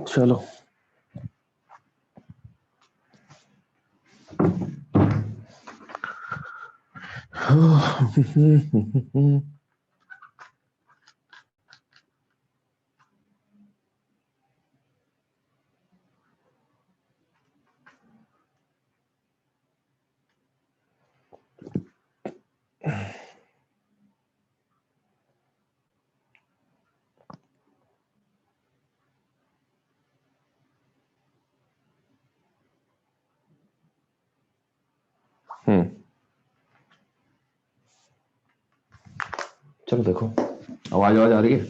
चलो चलो देखो, आवाज आ रही है?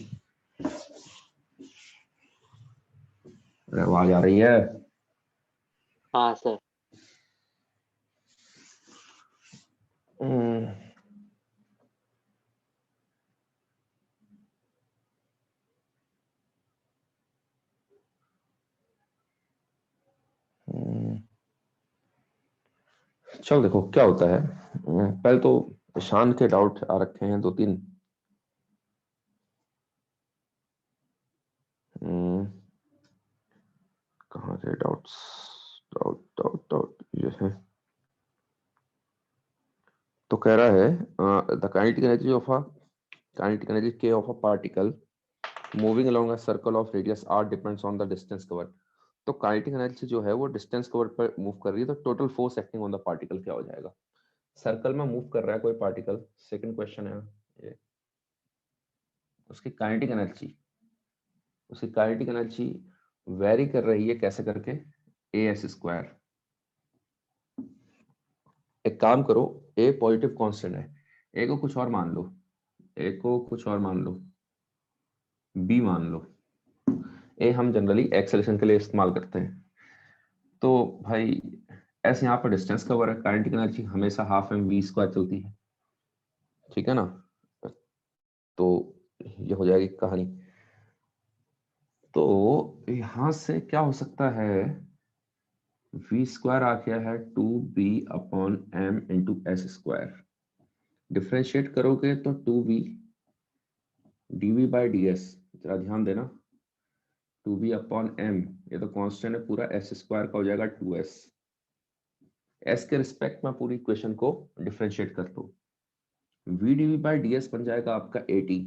आवाज आ रही है? हाँ सर। चलो देखो क्या होता है। पहले तो ईशान के डाउट आ रखे हैं 2-3। कहाँ से डाउट्स? डाउट डाउट डाउट ये है। तो कह रहा है the kinetic energy of a kinetic energy k of a particle moving along a circle of radius r depends on the distance covered। तो काइनेटिक एनर्जी जो है वो डिस्टेंस कवर पर मूव कर रही है, तो total force acting on the particle क्या हो जाएगा? सर्कल में मूव कर रहा है कोई पार्टिकल, सेकंड क्वेश्चन है ये। उसकी काइनेटिक एनर्जी वेरी कर रही है, कैसे करके? as²। एक काम करो, ए पॉजिटिव कांस्टेंट है, ए को कुछ और मान लो, बी मान लो। ए हम जनरली एक्सेलरेशन के लिए इस्तेमाल करते हैं। तो भाई ऐसे यहाँ पर डिस्टेंस कवर है, काइनेटिक एनर्जी हमेशा हाफ एम वी स्क्वायर चलती है, ठीक है ना? तो ये हो जाएगी कहानी। तो यहां से क्या हो सकता है? वी स्क्वायर आ गया है 2b/m/s²। डिफ्रेंशिएट करोगे तो 2b dv/ds, जरा ध्यान देना। 2b/m, ये तो कांस्टेंट है पूरा, s² का हो जाएगा 2s। s के रिस्पेक्ट में पूरी इक्वेशन को डिफ्रेंशिएट कर दो। v dv/ds बन जाएगा आपका 80,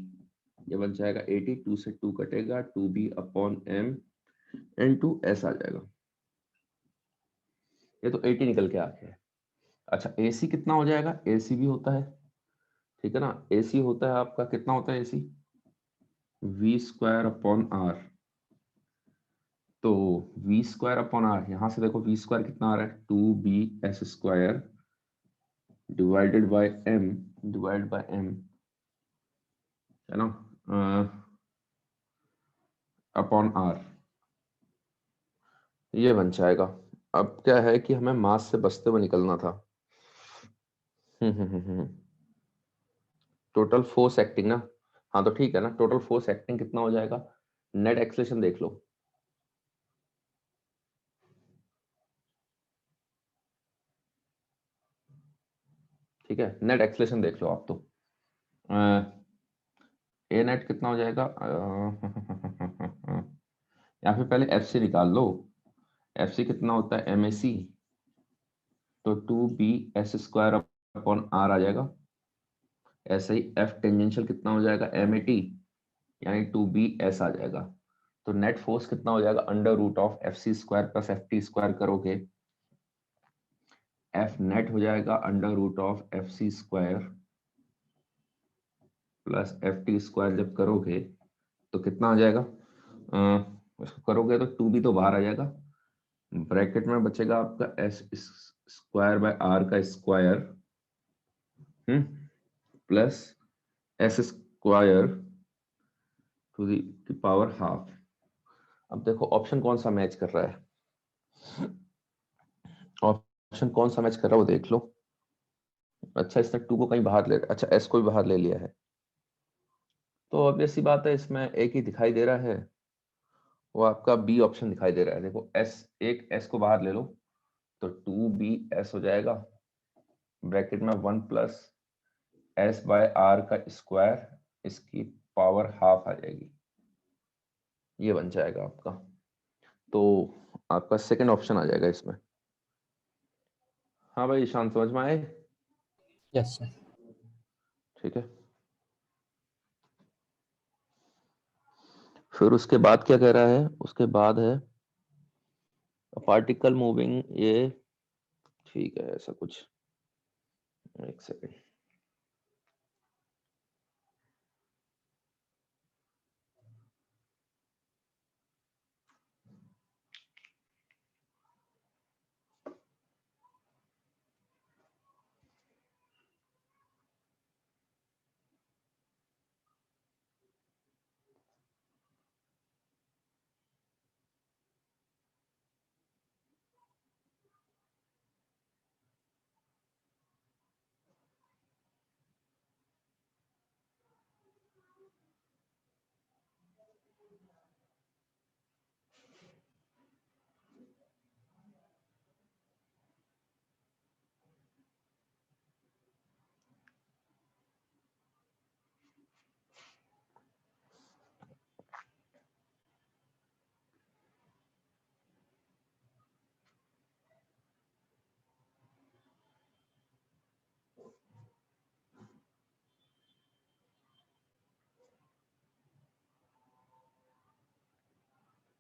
ये बन जाएगा 80, 2 से 2 कटेगा, 2b/m into s आ जाएगा। ये तो 80 निकल के आ गया। अच्छा AC कितना हो जाएगा? AC भी होता है, ठीक है ना? AC होता है आपका, कितना होता है AC? v²/r। तो v²/r, यहां से देखो v² कितना आ रहा है? 2bs² डिवाइडेड बाय m, है ना? अपॉन r, ये बन जाएगा। अब क्या है कि हमें मास से बचते हुए निकलना था। टोटल फोर्स एक्टिंग ना, हाँ तो ठीक है ना, टोटल फोर्स एक्टिंग कितना हो जाएगा? नेट एक्सेलरेशन देख लो, ठीक है? नेट एक्सेलरेशन देख लो आप तो। ए नेट कितना हो जाएगा? या फिर पहले एफ सी निकाल लो। एफ सी कितना होता है? एम ए सी, तो 2b/s² आ जाएगा। ऐसे ही एफ टेंजेंशियल कितना हो जाएगा? एम ए टी, यानी 2bs आ जाएगा। तो नेट फोर्स कितना हो जाएगा? √f c² + ft² करोगे, एफ नेट हो जाएगा √f c² + ft² जब करोगे तो कितना आ जाएगा? इसको करोगे तो 2b तो बाहर आ जाएगा, ब्रैकेट में बचेगा आपका s²/r का square plus s² to the power half. अब देखो ऑप्शन कौन सा मैच कर रहा है, ऑप्शन कौन सा मैच कर रहा है वो देख लो। अच्छा इसने 2 को कहीं बाहर ले, अच्छा s को भी बाहर ले लिया है, तो ऑब्वियस सी बात है इसमें एक ही दिखाई दे रहा है, वो आपका बी ऑप्शन दिखाई दे रहा है। देखो s, एक s को बाहर ले लो तो 2bs हो जाएगा, ब्रैकेट में 1 प्लस s/r का स्क्वायर, इसकी पावर हाफ आ जाएगी। ये बन जाएगा आपका। तो आपका सेकंड ऑप्शन आ जाएगा इसमें। हाँ भाई ईशान, समझ में आए? Yes sir. ठीक है, फिर उसके बाद क्या कह रहा है? उसके बाद है पार्टिकल मूविंग, ये ठीक है ऐसा कुछ, एक सेकेंड।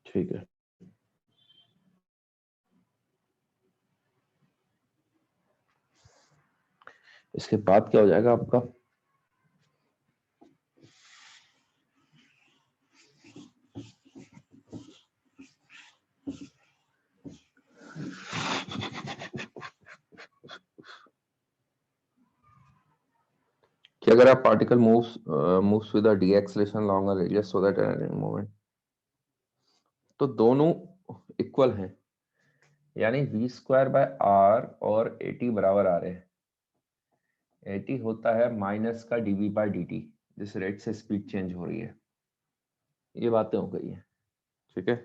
ठीक है, इसके बाद क्या हो जाएगा आपका? कि अगर आप particle moves with a D acceleration long a radius so that any moment, तो दोनों इक्वल हैं, यानी वी स्क्वायर बाय आर और एटी बराबर आ रहे हैं। एटी होता है माइनस का डीवी बाय डी, जिस रेट से स्पीड चेंज हो रही है। ये बातें हो गई है, ठीक है।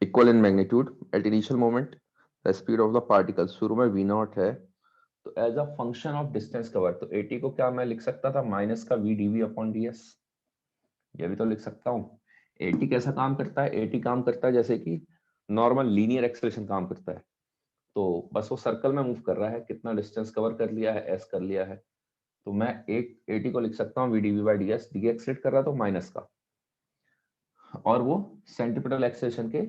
Equal in magnitude at initial moment, the speed of the particle शुरू में वी नॉट है, तो as a function of distance cover, तो एटी को क्या मैं लिख सकता था? माइनस का v d v upon d s, ये भी तो लिख सकता हूँ। एटी कैसा काम करता है? एटी काम करता है जैसे कि नॉर्मल लीनियर एक्सेलरेशन काम करता है। तो बस वो सर्कल में मूव कर रहा है, कितना डिस्टेंस कवर कर लिया है, एस कर लिया है। तो मैं एक एटी को लिख सकता हूँ V DV by D S, decelerate कर रहा तो माइनस का, और वो सेंटीपिटल एक्सेलरेशन के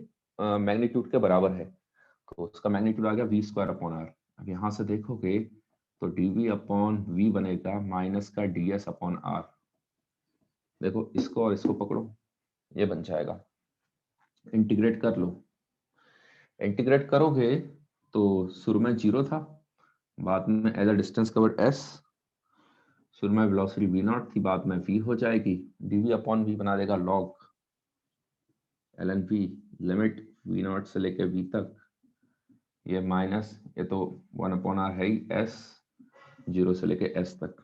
मैग्नीट्यूड के बराबर है। तो उसका मैग्नीट्यूड आ गया वी स्क्वायर अपॉन आर। अब यहाँ से देखोगे तो डीवी अपॉन वी बनेगा माइनस का डी एस अपॉन आर। देखो इसको और इसको पकड़ो, ये बन जाएगा। इंटीग्रेट कर लो, इंटीग्रेट करोगे तो शुरू में जीरो था, बाद में as a distance covered s, शुरू में वेलोसिटी वी नॉट थी, बाद में वी हो जाएगी, डीवी अपॉन वी बना देगा log l n v, limit v naught से लेके वी तक, ये माइनस, ये तो वन अपॉन आर है ही, एस जीरो से लेके एस तक,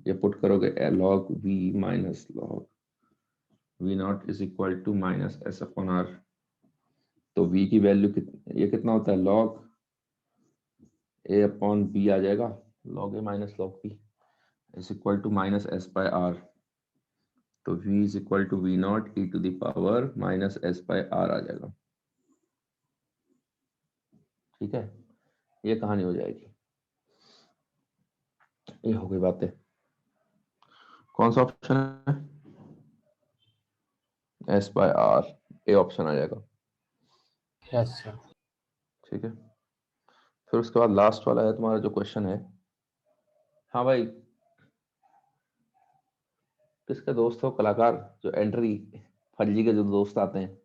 ये पुट करोगे log V minus log V naught is equal to minus S upon R. तो v की वैल्यू ये कितना होता है? लॉग ए अपॉन बी आ जाएगा, log A minus log B is equal to minus S by R. तो v is equal to V naught E to the power minus S by R आ जाएगा। ठीक है, ये कहानी हो जाएगी। ये हो गई बातें। कौन सा ऑप्शन है? S by R, A option आ जाएगा। Yes sir. ठीक है, फिर उसके बाद लास्ट वाला है तुम्हारा जो क्वेश्चन है। हाँ भाई, किसके दोस्त हो कलाकार, जो एंट्री फर्जी के जो दोस्त आते हैं?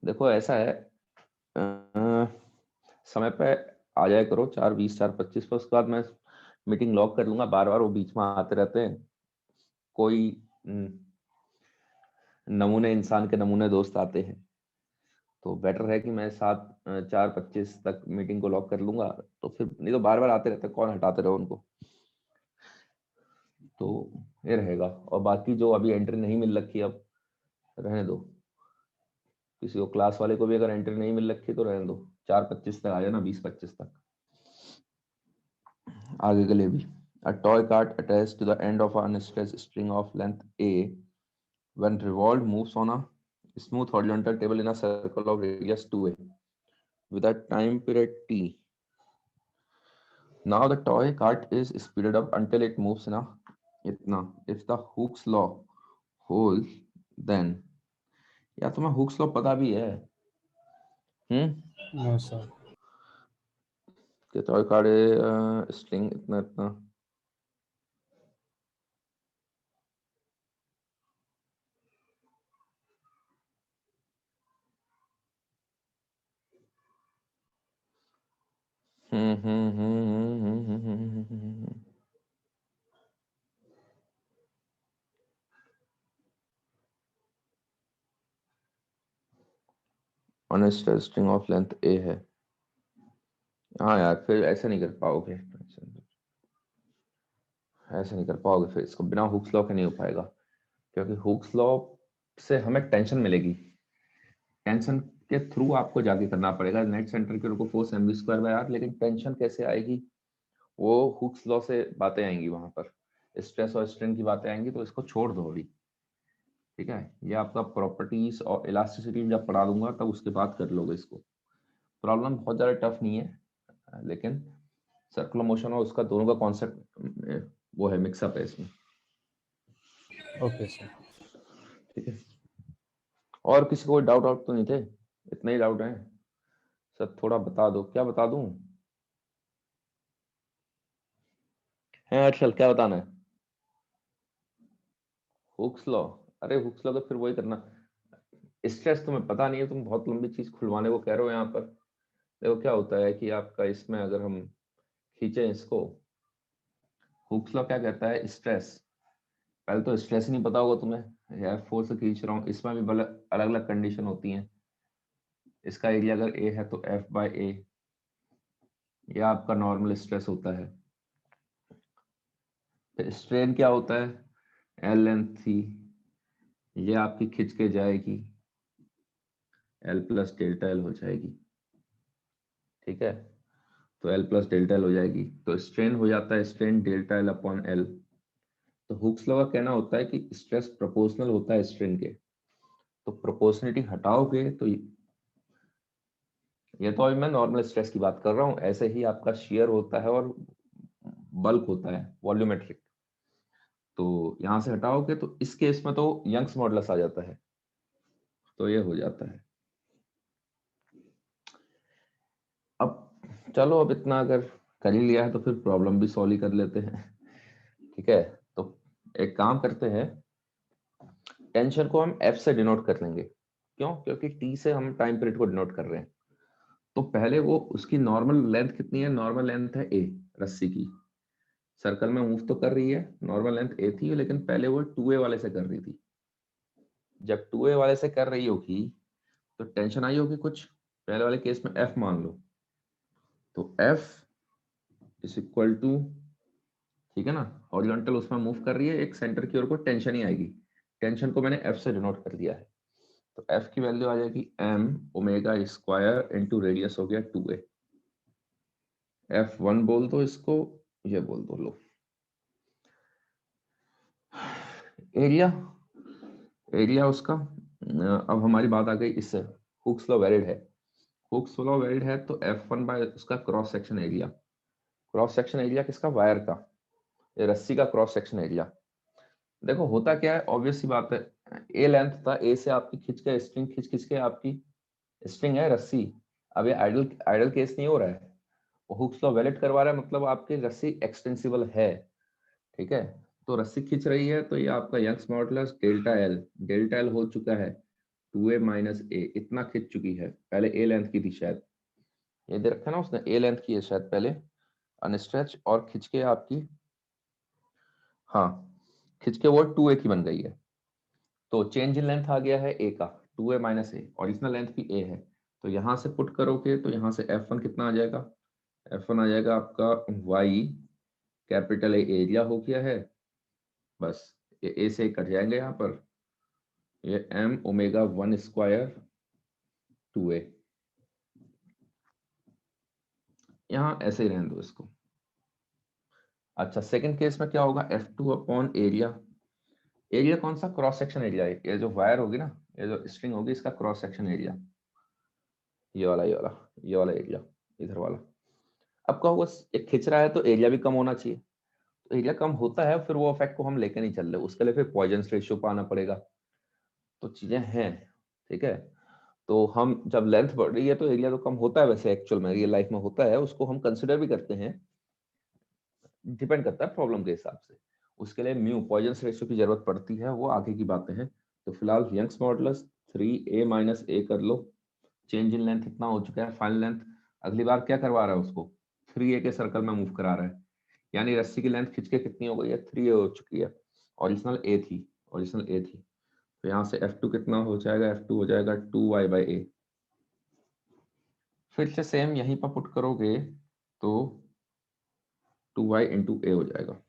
देखो ऐसा है, समय पे आ जाया करो, 4:20 4:25 पर, उसके बाद मैं मीटिंग लॉक कर लूंगा। बार बार वो बीच में आते रहते हैं, कोई नमूने इंसान के नमूने दोस्त आते हैं। तो बेटर है कि मैं 4:25 तक मीटिंग को लॉक कर लूंगा, तो फिर नहीं तो बार बार आते रहते हैं, कौन हटाते रहो उनको। तो ये रहेगा। और बाकी जो अभी एंट्री नहीं मिल रखी, अब रहने दो। किसी को क्लास वाले को भी अगर एंट्री नहीं मिल रखी तो रहने दो, 4:25 तक आ जाना, 20:25 तक। आगे के लिए भी, a toy cart attached to the end of an stretched string of length a when revolved moves on a smooth horizontal table in a circle of radius 2a with a time period t. Now the toy cart is speeded up until it moves in a itna. If the Hooke's law holds, then या तुम्हें Hooke's law पता भी है? No, sir. कि toy card string इतना इतना unstated string of length ए है। हाँ यार, फिर ऐसे नहीं कर पाओगे, ऐसे नहीं कर पाओगे, फिर इसको बिना हुक्स लॉ के नहीं हो पाएगा, क्योंकि हुक्स लॉ से हमें टेंशन मिलेगी, टेंशन के थ्रू आपको जाके करना पड़ेगा। नेट सेंटर के को force mv square by r, लेकिन टेंशन कैसे आएगी? वो हुक्स लॉ से बातें आएंगी, वहां पर स्ट्रेस और स्ट्रेन की बातें आएंगी, तो इसको छोड़ दो अभी, ठीक है? ये आपका प्रॉपर्टीज और इलास्टिसिटी जब पढ़ा दूंगा तब उसके बाद कर लोगे इसको। प्रॉब्लम बहुत ज्यादा टफ नहीं है, लेकिन सर्कुलर मोशन और उसका दोनों का कॉन्सेप्ट वो है, मिक्सअप है इसमें। Okay, sir. ठीक है, और किसी को डाउट आउट तो नहीं थे? इतना ही डाउट है सर, थोड़ा बता दो। क्या बता दूं? है अर्शल, क्या बताना है? Hooke's law? अरे हुक्स लॉ तो फिर वही करना। स्ट्रेस तुम्हें पता नहीं है, तुम बहुत लंबी चीज खुलवाने को कह रहे हो यहाँ पर। देखो क्या होता है कि आपका इसमें अगर हम खींचे इसको, हुक्स लॉ क्या कहता है? स्ट्रेस, पहले तो स्ट्रेस ही नहीं पता होगा तुम्हें, यार फोर्स से खींच रहा हूँ, इसमें भी अलग अलग कंडीशन होती हैं। इसका एरिया अगर ए है तो एफ बाय ए, यह आपका नॉर्मल स्ट्रेस होता है। फिर स्ट्रेन क्या होता है? एल लेंथ थी, ये आपकी खिंच के जाएगी, एल प्लस डेल्टा एल हो जाएगी, ठीक है? तो एल प्लस डेल्टा एल हो जाएगी, तो स्ट्रेन हो जाता है strain delta L upon L. तो हुक्स लॉ का कहना होता है कि स्ट्रेस प्रोपोर्शनल होता है स्ट्रेन के, तो प्रोपोर्शनलिटी हटाओगे तो ये तो अभी मैं नॉर्मल स्ट्रेस की बात कर रहा हूँ, ऐसे ही आपका शियर होता है और बल्क होता है वॉल्यूमेट्रिक, तो यहां से हटाओगे तो इस केस में तो यंग्स मॉडुलस आ जाता है, तो ये हो जाता है। अब चलो, अब इतना अगर कर ही लिया है तो फिर प्रॉब्लम भी सॉल्व ही कर लेते हैं, ठीक है? तो एक काम करते हैं, टेंशन को हम एफ से डिनोट कर लेंगे। क्यों? क्योंकि टी से हम टाइम पीरियड को डिनोट कर रहे हैं। तो पहले वो उसकी नॉर्मल लेंथ कितनी है? नॉर्मल लेंथ है ए, रस्सी की, सर्कल में मूव तो कर रही है, नॉर्मल लेंथ ए थी, लेकिन पहले वो 2a वाले से कर रही थी। जब 2a वाले से कर रही होगी तो टेंशन आई होगी कुछ, पहले वाले केस में एफ मान लो, तो एफ इज इक्वल टू, ठीक है ना, हॉरिजॉन्टल उसमें मूव कर रही है, एक सेंटर की ओर को टेंशन ही आएगी, टेंशन को मैंने एफ से डिनोट कर दिया है, तो एफ की वैल्यू आ जाएगी m omega square into radius हो गया 2a। F1 बोल दो इसको, ये बोल दो, लो एरिया, एरिया उसका। अब हमारी बात आ गई इससे, हुक्स लॉ वैलिड है, हुक्स लॉ वैलिड है तो F1 बाय उसका cross section area, cross section area किसका? वायर का, ये रस्सी का क्रॉस सेक्शन एरिया। देखो होता क्या है, ऑब्वियस सी बात है, ए लेंथ था, ए से आपकी खिंच के स्ट्रिंग खिंच के आपकी स्ट्रिंग है रस्सी, अब ये आइडल आइडल केस नहीं हो रहा है, हुक्स लॉ वैलिड करवा रहा है, मतलब आपकी रस्सी एक्सटेंसिबल है, ठीक है? तो रस्सी खींच रही है, तो ये आपका यंग्स मॉडुलस डेल्टा एल हो चुका है 2a माइनस ए, इतना खींच चुकी है, पहले ए लेंथ की थी शायद, ये दे रखा ना उसने, ए लेंथ की है शायद पहले, अनस्ट्रेच और खींच के आपकी, हाँ खींच के वो 2a की बन गई है, तो चेंज इन लेंथ आ गया है ए का, 2a माइनस ए, ओरिजिनल लेंथ भी ए है, तो यहां से पुट करोगे तो यहाँ से F1 कितना आ जाएगा? F1 आ जाएगा आपका y कैपिटल ए, एरिया हो गया है, बस ये ए से कट जाएंगे यहाँ पर, ये m ओमेगा 1 स्क्वायर 2a, यहाँ ऐसे ही रहने दो इसको। अच्छा, सेकंड केस में क्या होगा? F2 अपॉन एरिया, एरिया कौन सा, क्रॉस सेक्शन एरिया है, ये जो वायर होगी ना, ये जो स्ट्रिंग होगी, इसका क्रॉस सेक्शन एरिया, ये वाला ये वाला ये वाला एरिया, इधर वाला। अब क्या होगा, एक खिंच रहा है तो एरिया भी कम होना चाहिए, तो एरिया कम होता है, फिर वो इफेक्ट को हम लेके नहीं चल रहे, उसके लिए फिर पॉइजन रेशियो पाना पड़ेगा, तो चीजें हैं। ठीक है, तो हम जब लेंथ बढ़ रही है तो एरिया तो कम होता है, वैसे एक्चुअल में रियल लाइफ में होता है, उसको हम कंसिडर भी करते हैं, डिपेंड करता है प्रॉब्लम के हिसाब से, उसके लिए म्यू पॉइजन रेशियो की जरूरत पड़ती है, वो आगे की बातें हैं। तो फिलहाल यंग्स मॉडुलस 3a माइनस ए कर लो, चेंज इन लेंथ इतना हो चुका है, फाइनल लेंथ अगली बार क्या करवा रहा है उसको, 3a के सर्कल में मूव करा रहा है, यानी रस्सी की लेंथ खींच के कितनी हो गई है, 3a हो चुकी है, ओरिजिनल a थी, ओरिजिनल a थी, तो यहाँ से F2 कितना हो जाएगा, F2 हो जाएगा 2y/a। फिर से सेम यहीं पर पुट करोगे तो 2y इंटू ए हो जाएगा,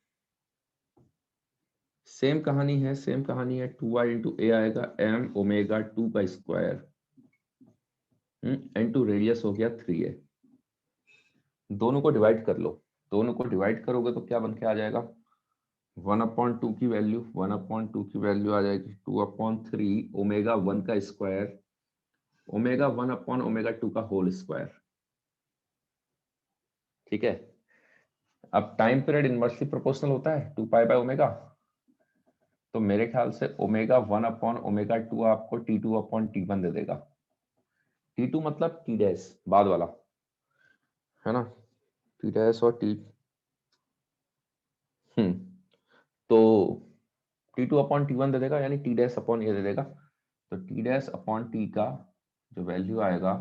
सेम कहानी है, सेम कहानी है, 2y इंटू ए आएगा m ओमेगा 2 का स्क्वायर, इंटू रेडियस हो गया 3a, दोनों को डिवाइड कर लो, दोनों को डिवाइड करोगे तो क्या बन के आ जाएगा, 1/2 की वैल्यू, 1/2 की वैल्यू आ जाएगी 2/3 ओमेगा 1 का स्क्वायर, ओमेगा 1/ओमेगा 2 का होल स्क्वायर। ठीक है, अब टाइम पीरियड इनवर्सली प्रोपोर्शनल होता है 2 पाई/ओमेगा, तो मेरे ख्याल से ओमेगा 1/ओमेगा 2 आपको T2/T1 दे देगा, T2 मतलब टी डैश बाद वाला, है ना, टी डैश और टी, तो T2/T1 दे देगा, यानी टी डैश अपॉन ए दे देगा, तो टी डैश अपॉन टी का जो वैल्यू आएगा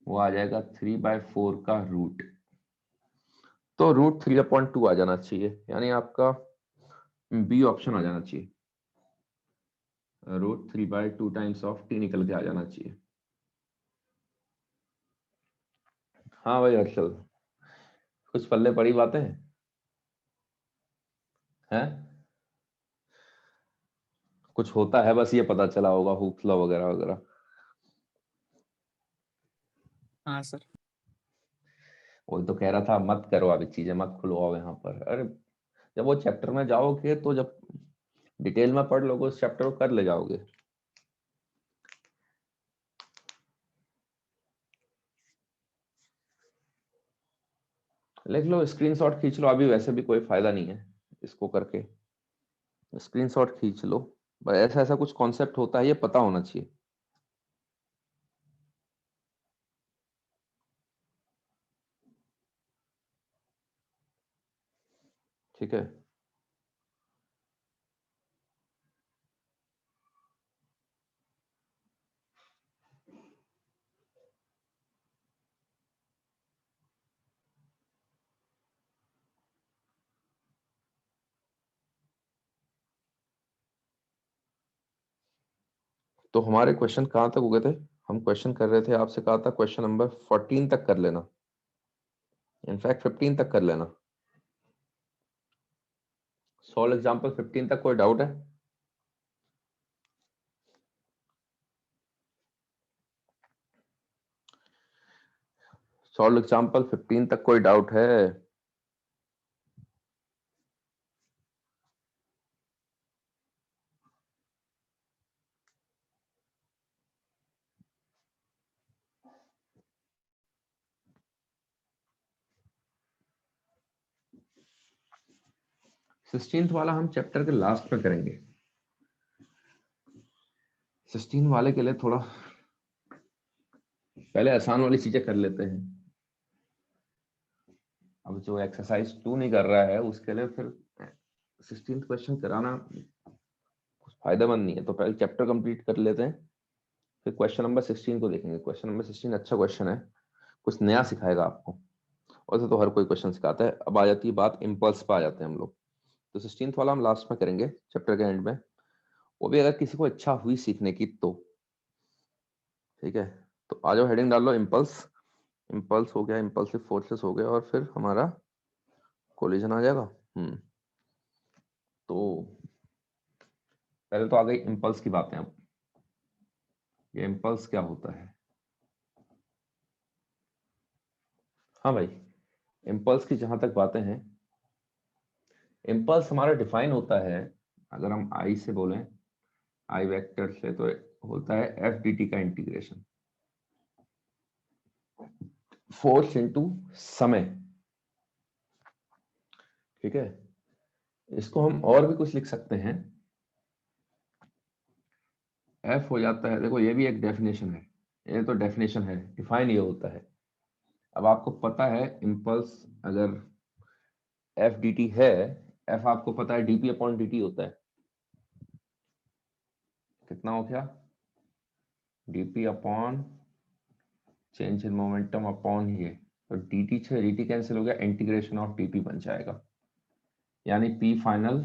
वो आ जाएगा 3/4 का रूट, तो रूट 3/2 आ जाना चाहिए, यानी आपका बी ऑप्शन आ जाना चाहिए, रूट 3/2 टाइम्स ऑफ टी निकल के आ जाना चाहिए। हाँ भाई हर्षल, कुछ पल्ले पड़ी बातें हैं, कुछ होता है, बस ये पता चला होगा हुक्स लॉ वगैरह वगैरह। हाँ सर। वही तो कह रहा था, मत करो अभी चीजें, मत खुलवाओ यहाँ पर, अरे जब वो चैप्टर में जाओगे तो जब डिटेल में पढ़ लोगे उस चैप्टर को कर ले जाओगे। लिख लो, स्क्रीनशॉट खींच लो, अभी वैसे भी कोई फायदा नहीं है इसको करके, स्क्रीनशॉट खींच लो, बस ऐसा ऐसा कुछ कॉन्सेप्ट होता है, ये पता होना चाहिए। ठीक है, तो हमारे क्वेश्चन कहाँ तक हो गए थे, हम क्वेश्चन कर रहे थे, आपसे कहा था क्वेश्चन नंबर 14 तक कर लेना, इनफैक्ट 15 तक कर लेना, सॉल्व एग्जांपल 15 तक, कोई डाउट है? सॉल्व एग्जांपल 15 तक कोई डाउट है? सिक्सटींथ वाला हम चैप्टर के लास्ट में करेंगे, 16 वाले के लिए थोड़ा पहले आसान वाली चीजें कर लेते हैं, अब जो एक्सरसाइज 2 नहीं कर रहा है उसके लिए फिर 16th क्वेश्चन कराना कुछ फायदेमंद नहीं है, तो पहले चैप्टर कंप्लीट कर लेते हैं, फिर क्वेश्चन नंबर 16 को देखेंगे। क्वेश्चन नंबर 16 अच्छा क्वेश्चन है, कुछ नया सिखाएगा आपको, वैसे तो हर कोई क्वेश्चन सिखाता है। अब आ जाती है बात इम्पल्स पे, आ जाते हैं हम लोग, तो 16th वाला हम लास्ट में करेंगे चैप्टर के एंड में, वो भी अगर किसी को इच्छा हुई सीखने की तो। ठीक है, तो आ जाओ, हेडिंग डाल लो इम्पल्स, इम्पल्स हो गया, इम्पल्सिव फोर्सेस हो गया, और फिर हमारा कोलिजन आ जाएगा। तो पहले तो आ गई इम्पल्स की बातें, अब ये इम्पल्स क्या होता है। हाँ भाई, इम्पल्स की जहां तक बातें हैं, इम्पल्स हमारा डिफाइन होता है, अगर हम आई से बोलें, आई वेक्टर से, तो होता है एफ डी टी का इंटीग्रेशन, फोर्स इनटू समय। ठीक है, इसको हम और भी कुछ लिख सकते हैं। एफ हो जाता है, देखो ये भी एक डेफिनेशन है, ये तो डेफिनेशन है, डिफाइन ये होता है। अब आपको पता है इम्पल्स अगर एफ डी टी है, एफ आपको पता है डीपी अपॉन डी टी होता है, कितना हो गया, DP upon change in momentum upon ये, तो dt से dt कैंसिल हो गया, इंटीग्रेशन ऑफ dp बन जाएगा, यानी p final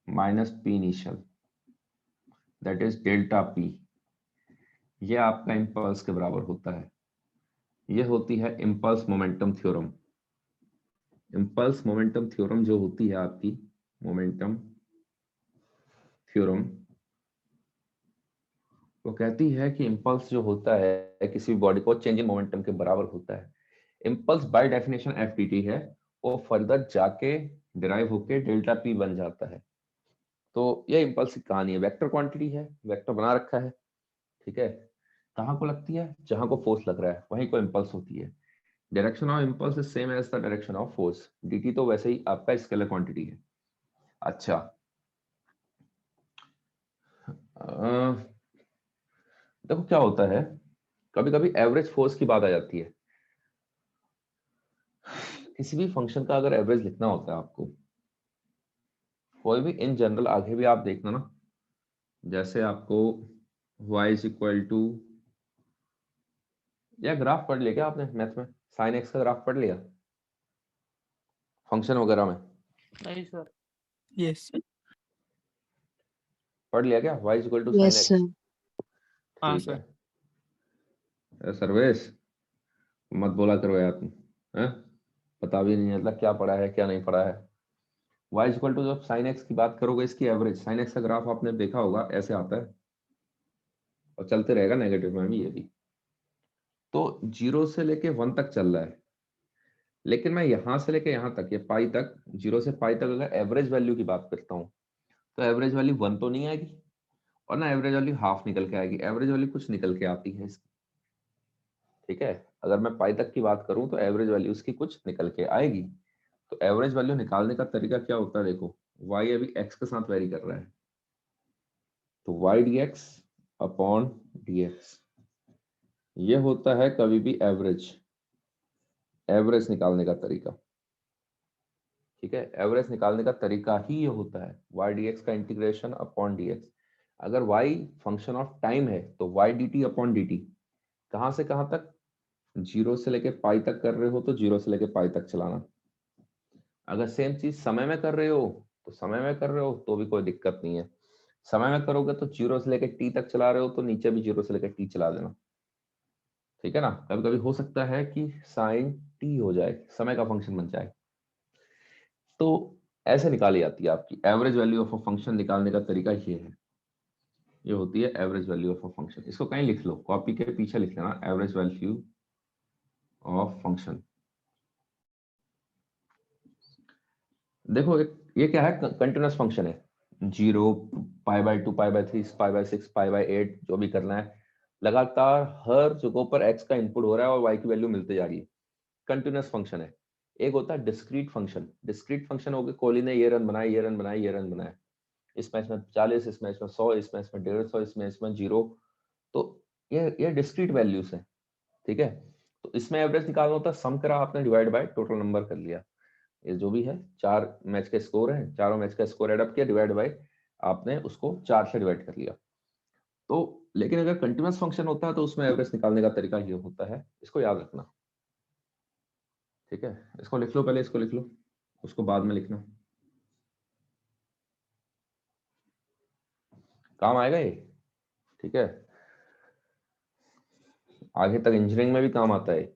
minus p initial, that is delta p। ये आपका इम्पल्स के बराबर होता है। ये होती है impulse momentum theorem. Impulse momentum theorem जो होती है आपकी, मोमेंटम थ्योरम, वो कहती है कि इम्पल्स जो होता है किसी भी बॉडी को चेंज इन मोमेंटम के बराबर होता है। Impulse by definition F D T है, वो फर्दर जाके डिराइव होके डेल्टा पी बन जाता है। तो ये इम्पल्स की कहानी है, वेक्टर क्वांटिटी है, वेक्टर बना रखा है। ठीक है, कहाँ को लगती है, जहां को फोर्स लग रहा है वहीं को इम्पल्स होती है। Direction of impulse is same as the direction of force, dt तो वैसे ही आपका स्केलर क्वांटिटी है। अच्छा, देखो क्या होता है, कभी कभी एवरेज फोर्स की बात आ जाती है। किसी भी फंक्शन का अगर एवरेज लिखना होता है आपको, कोई भी इन जनरल, आगे भी आप देखना ना, जैसे आपको y इज इक्वल टू, या ग्राफ पढ़ लिया क्या आपने मैथ में, साइन एक्स का ग्राफ पढ़ लिया फंक्शन वगैरह में, नहीं सर। यस पढ़ लिया क्या, y is equal to sine yes x? Sir. हाँ ठीक है, सर। सर्वेश मत बोला करो यार तुम, हैं? पता भी नहीं मतलब क्या पढ़ा है क्या नहीं पढ़ा है। y इज इक्वल टू, जब साइन एक्स की बात करोगे, इसकी एवरेज, साइन एक्स का ग्राफ आपने देखा होगा, ऐसे आता है और चलते रहेगा नेगेटिव में भी ये भी। तो 0 से लेके 1 तक चल रहा है, लेकिन मैं यहां से लेके यहां तक, ये पाई तक, 0 से पाई तक अगर एवरेज वैल्यू की बात करता हूँ, तो एवरेज वैल्यू 1 तो नहीं आएगी, और ना एवरेज वैल्यू हाफ निकल के आएगी, एवरेज वैल्यू कुछ निकल के आती है इसकी। ठीक है, अगर मैं पाई तक की बात करूं तो एवरेज वैल्यू उसकी कुछ निकल के आएगी। तो एवरेज वैल्यू निकालने का तरीका क्या होता है, देखो y अभी x के साथ वेरी कर रहा है, तो y dx अपॉन dx, ये होता है कभी भी एवरेज, एवरेज निकालने का तरीका। ठीक है, एवरेज निकालने का तरीका ही ये होता है, y dx का इंटीग्रेशन अपॉन dx। अगर y फंक्शन ऑफ टाइम है तो y dt अपॉन dt, कहां से कहां तक, 0 से लेके पाई तक कर रहे हो तो 0 से लेके पाई तक चलाना। अगर सेम चीज समय में कर रहे हो तो समय में कर रहे हो तो भी कोई दिक्कत नहीं है। समय में करोगे तो 0 से लेके t तक चला रहे हो तो नीचे भी 0 से लेके t चला देना। ठीक है ना, कभी कभी हो सकता है कि साइन t हो जाए, समय का फंक्शन बन जाए। तो ऐसे निकाली जाती है आपकी average value of a function, निकालने का तरीका ये है, ये होती है average value of a function. इसको कहीं लिख लो, कॉपी के पीछे लिख लेना, एवरेज वैल्यू ऑफ फंक्शन। देखो ये क्या है, कंटिन्यूअस फंक्शन है, 0, pi by 2, pi by 3, pi by 6, pi by 8, जो भी करना है, लगातार हर जगहों पर x का इनपुट हो रहा है और y की वैल्यू मिलती जा रही है, कंटिन्यूअस फंक्शन है। एक होता है डिस्क्रीट फंक्शन, डिस्क्रीट फंक्शन हो गया, कोहली ने ये रन बनाए, ये रन बनाए, ये रन बनाए, इस मैच में 40, इस मैच में 100, इस मैच में 150, इस मैच में 0, तो ये डिस्क्रीट वैल्यूज है। ठीक है, तो इसमें एवरेज निकालना होता है, सम करा आपने, डिवाइड बाय टोटल नंबर कर लिया, ये जो भी है 4 मैच के स्कोर है, चारों मैच का स्कोर एड अप किया, डिवाइड बाय आपने उसको 4 से डिवाइड कर लिया। तो लेकिन अगर कंटिन्यूअस फंक्शन होता है तो उसमें एवरेज निकालने का तरीका ये होता है, इसको याद रखना। ठीक है, इसको लिख लो, पहले इसको लिख लो, उसको बाद में लिखना, काम आएगा ये। ठीक है, आगे तक इंजीनियरिंग में भी काम आता है।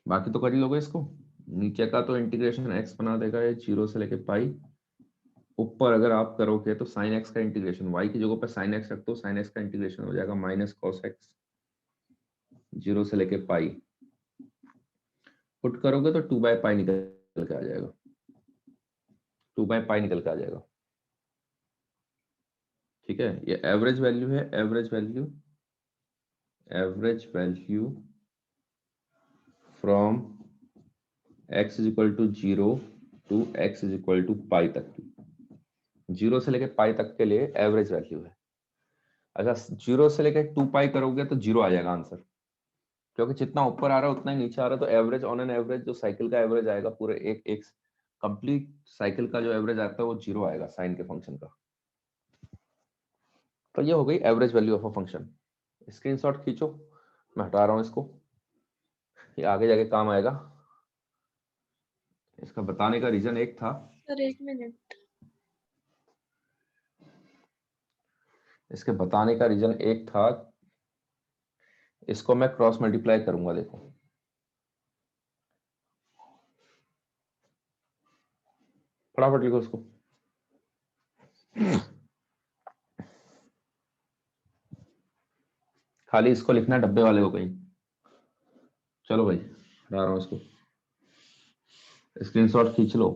बाकी तो कर ही लोगे इसको, नीचे का तो इंटीग्रेशन x बना देगा ये 0 से लेके पाई, ऊपर अगर आप करोगे तो साइन एक्स का इंटीग्रेशन, वाई की जगह पर साइन एक्स रख दो, साइन एक्स का इंटीग्रेशन हो जाएगा माइनस कॉस एक्स 0 से लेके पाई। पुट करोगे तो 2/पाई निकल के आ जाएगा, 2/पाई निकल के आ जाएगा। ठीक है, ये एवरेज वैल्यू है, average value from x is equal to 0 to x is equal to pi तक की, 0 से लेके पाई तक के लिए एवरेज वैल्यू है। अच्छा 0 से लेके 2 पाई करोगे तो 0 आ जाएगा आंसर, क्योंकि जितना ऊपर आ रहा है उतना ही नीचे आ रहा है, तो एवरेज ऑन एन एवरेज जो साइकिल का एवरेज आएगा पूरे एक एक कंप्लीट साइकिल का जो एवरेज आता है वो 0 आएगा साइन के फंक्शन का। तो ये हो गई average value of a function. Screenshot खींचो, मैं हटा रहा हूं इसको, ये आगे जाके काम आएगा। इसका बताने का रीजन एक था, सर 1 मिनट। इसके बताने का रीजन एक था, इसको मैं क्रॉस मल्टीप्लाई करूंगा, देखो फटाफट लिखो उसको। खाली इसको लिखना है डब्बे वाले को कहीं। चलो भाई हटा रहा हूं इसको, स्क्रीनशॉट खींच लो।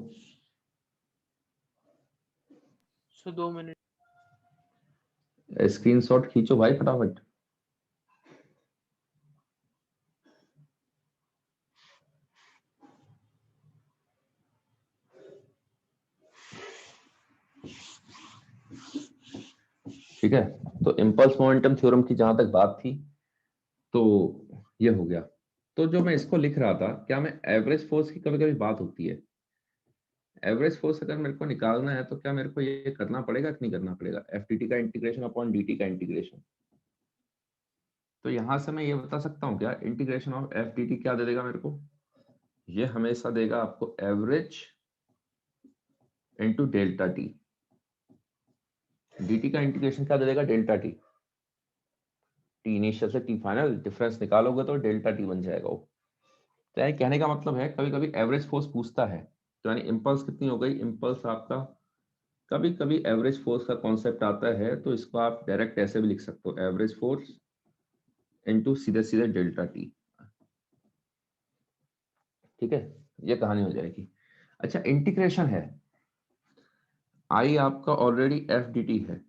Sir 2 minute. स्क्रीनशॉट खींचो भाई फटाफट। ठीक है, तो इम्पल्स मोमेंटम थ्योरम की जहां तक बात थी तो ये हो गया। तो जो मैं इसको लिख रहा था, क्या मैं एवरेज फोर्स की कभी कभी बात होती है, एवरेज फोर्स अगर मेरे को निकालना है तो क्या मेरे को ये करना पड़ेगा कि नहीं करना पड़ेगा, एफ डी टी का इंटीग्रेशन अपॉन डी टी का इंटीग्रेशन। तो यहां से मैं ये बता सकता हूँ क्या, integration of F D T क्या दे देगा मेरे को, ये हमेशा देगा आपको average into delta T. D T का इंटीग्रेशन क्या दे देगा, डेल्टा टी, टी इनिशियल से टी फाइनल डिफरेंस निकालोगे तो डेल्टा टी बन जाएगा वो। तो यानी कहने का मतलब है कभी कभी एवरेज फोर्स पूछता है, तो यानी इम्पल्स कितनी हो गई, इम्पल्स आपका कभी कभी एवरेज फोर्स का कॉन्सेप्ट आता है तो इसको आप डायरेक्ट ऐसे भी लिख सकते हो, एवरेज फोर्स इनटू सीधे सीधे डेल्टा टी। ठीक है, ये कहानी हो जाएगी। अच्छा इंटीग्रेशन है, आई आपका ऑलरेडी एफ डी टी है,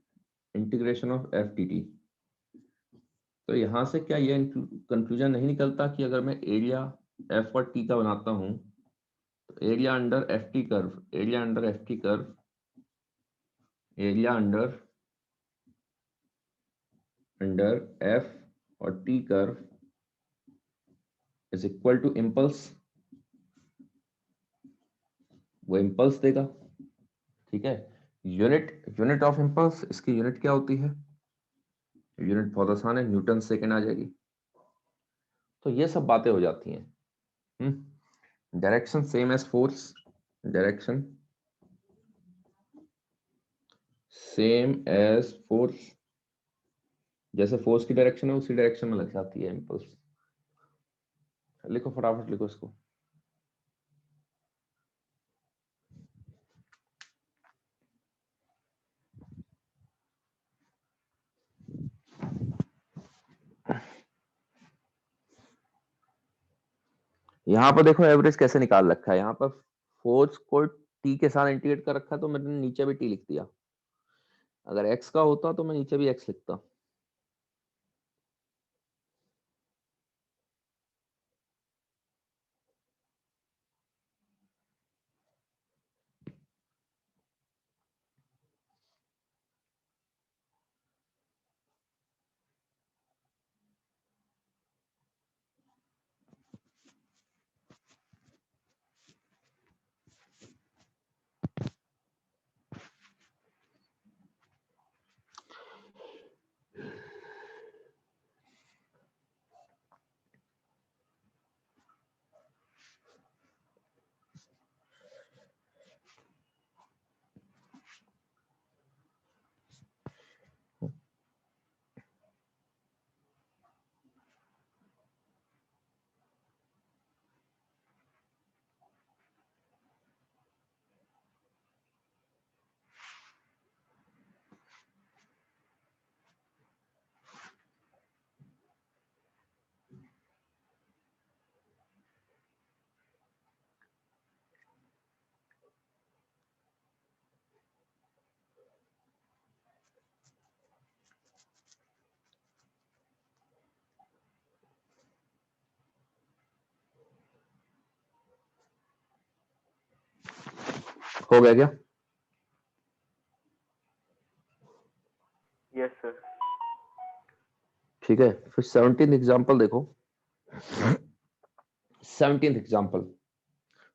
integration of F D T. तो यहां से क्या ये कंक्लूजन नहीं निकलता कि अगर मैं एरिया एफ और टी का बनाता हूं तो area under F T curve, area under F T curve, area under F और T curve is equal to impulse, वो इम्पल्स देगा। ठीक है, यूनिट ऑफ इम्पल्स, इसकी यूनिट क्या होती है, यूनिट बहुत आसान है, न्यूटन सेकेंड आ जाएगी। तो ये सब बातें हो जाती हैं। Direction same as force, direction same as force, जैसे फोर्स की डायरेक्शन है उसी डायरेक्शन में लग जाती है इम्पल्स। लिखो फटाफट लिखो इसको। यहाँ पर देखो एवरेज कैसे निकाल रखा है, यहाँ पर फोर्स को टी के साथ इंटीग्रेट कर रखा है तो मैंने नीचे भी टी लिख दिया, अगर एक्स का होता तो मैं नीचे भी एक्स लिखता। हो गया क्या? Yes sir. ठीक है, फिर 17th एग्जांपल देखो। 17th एग्जांपल,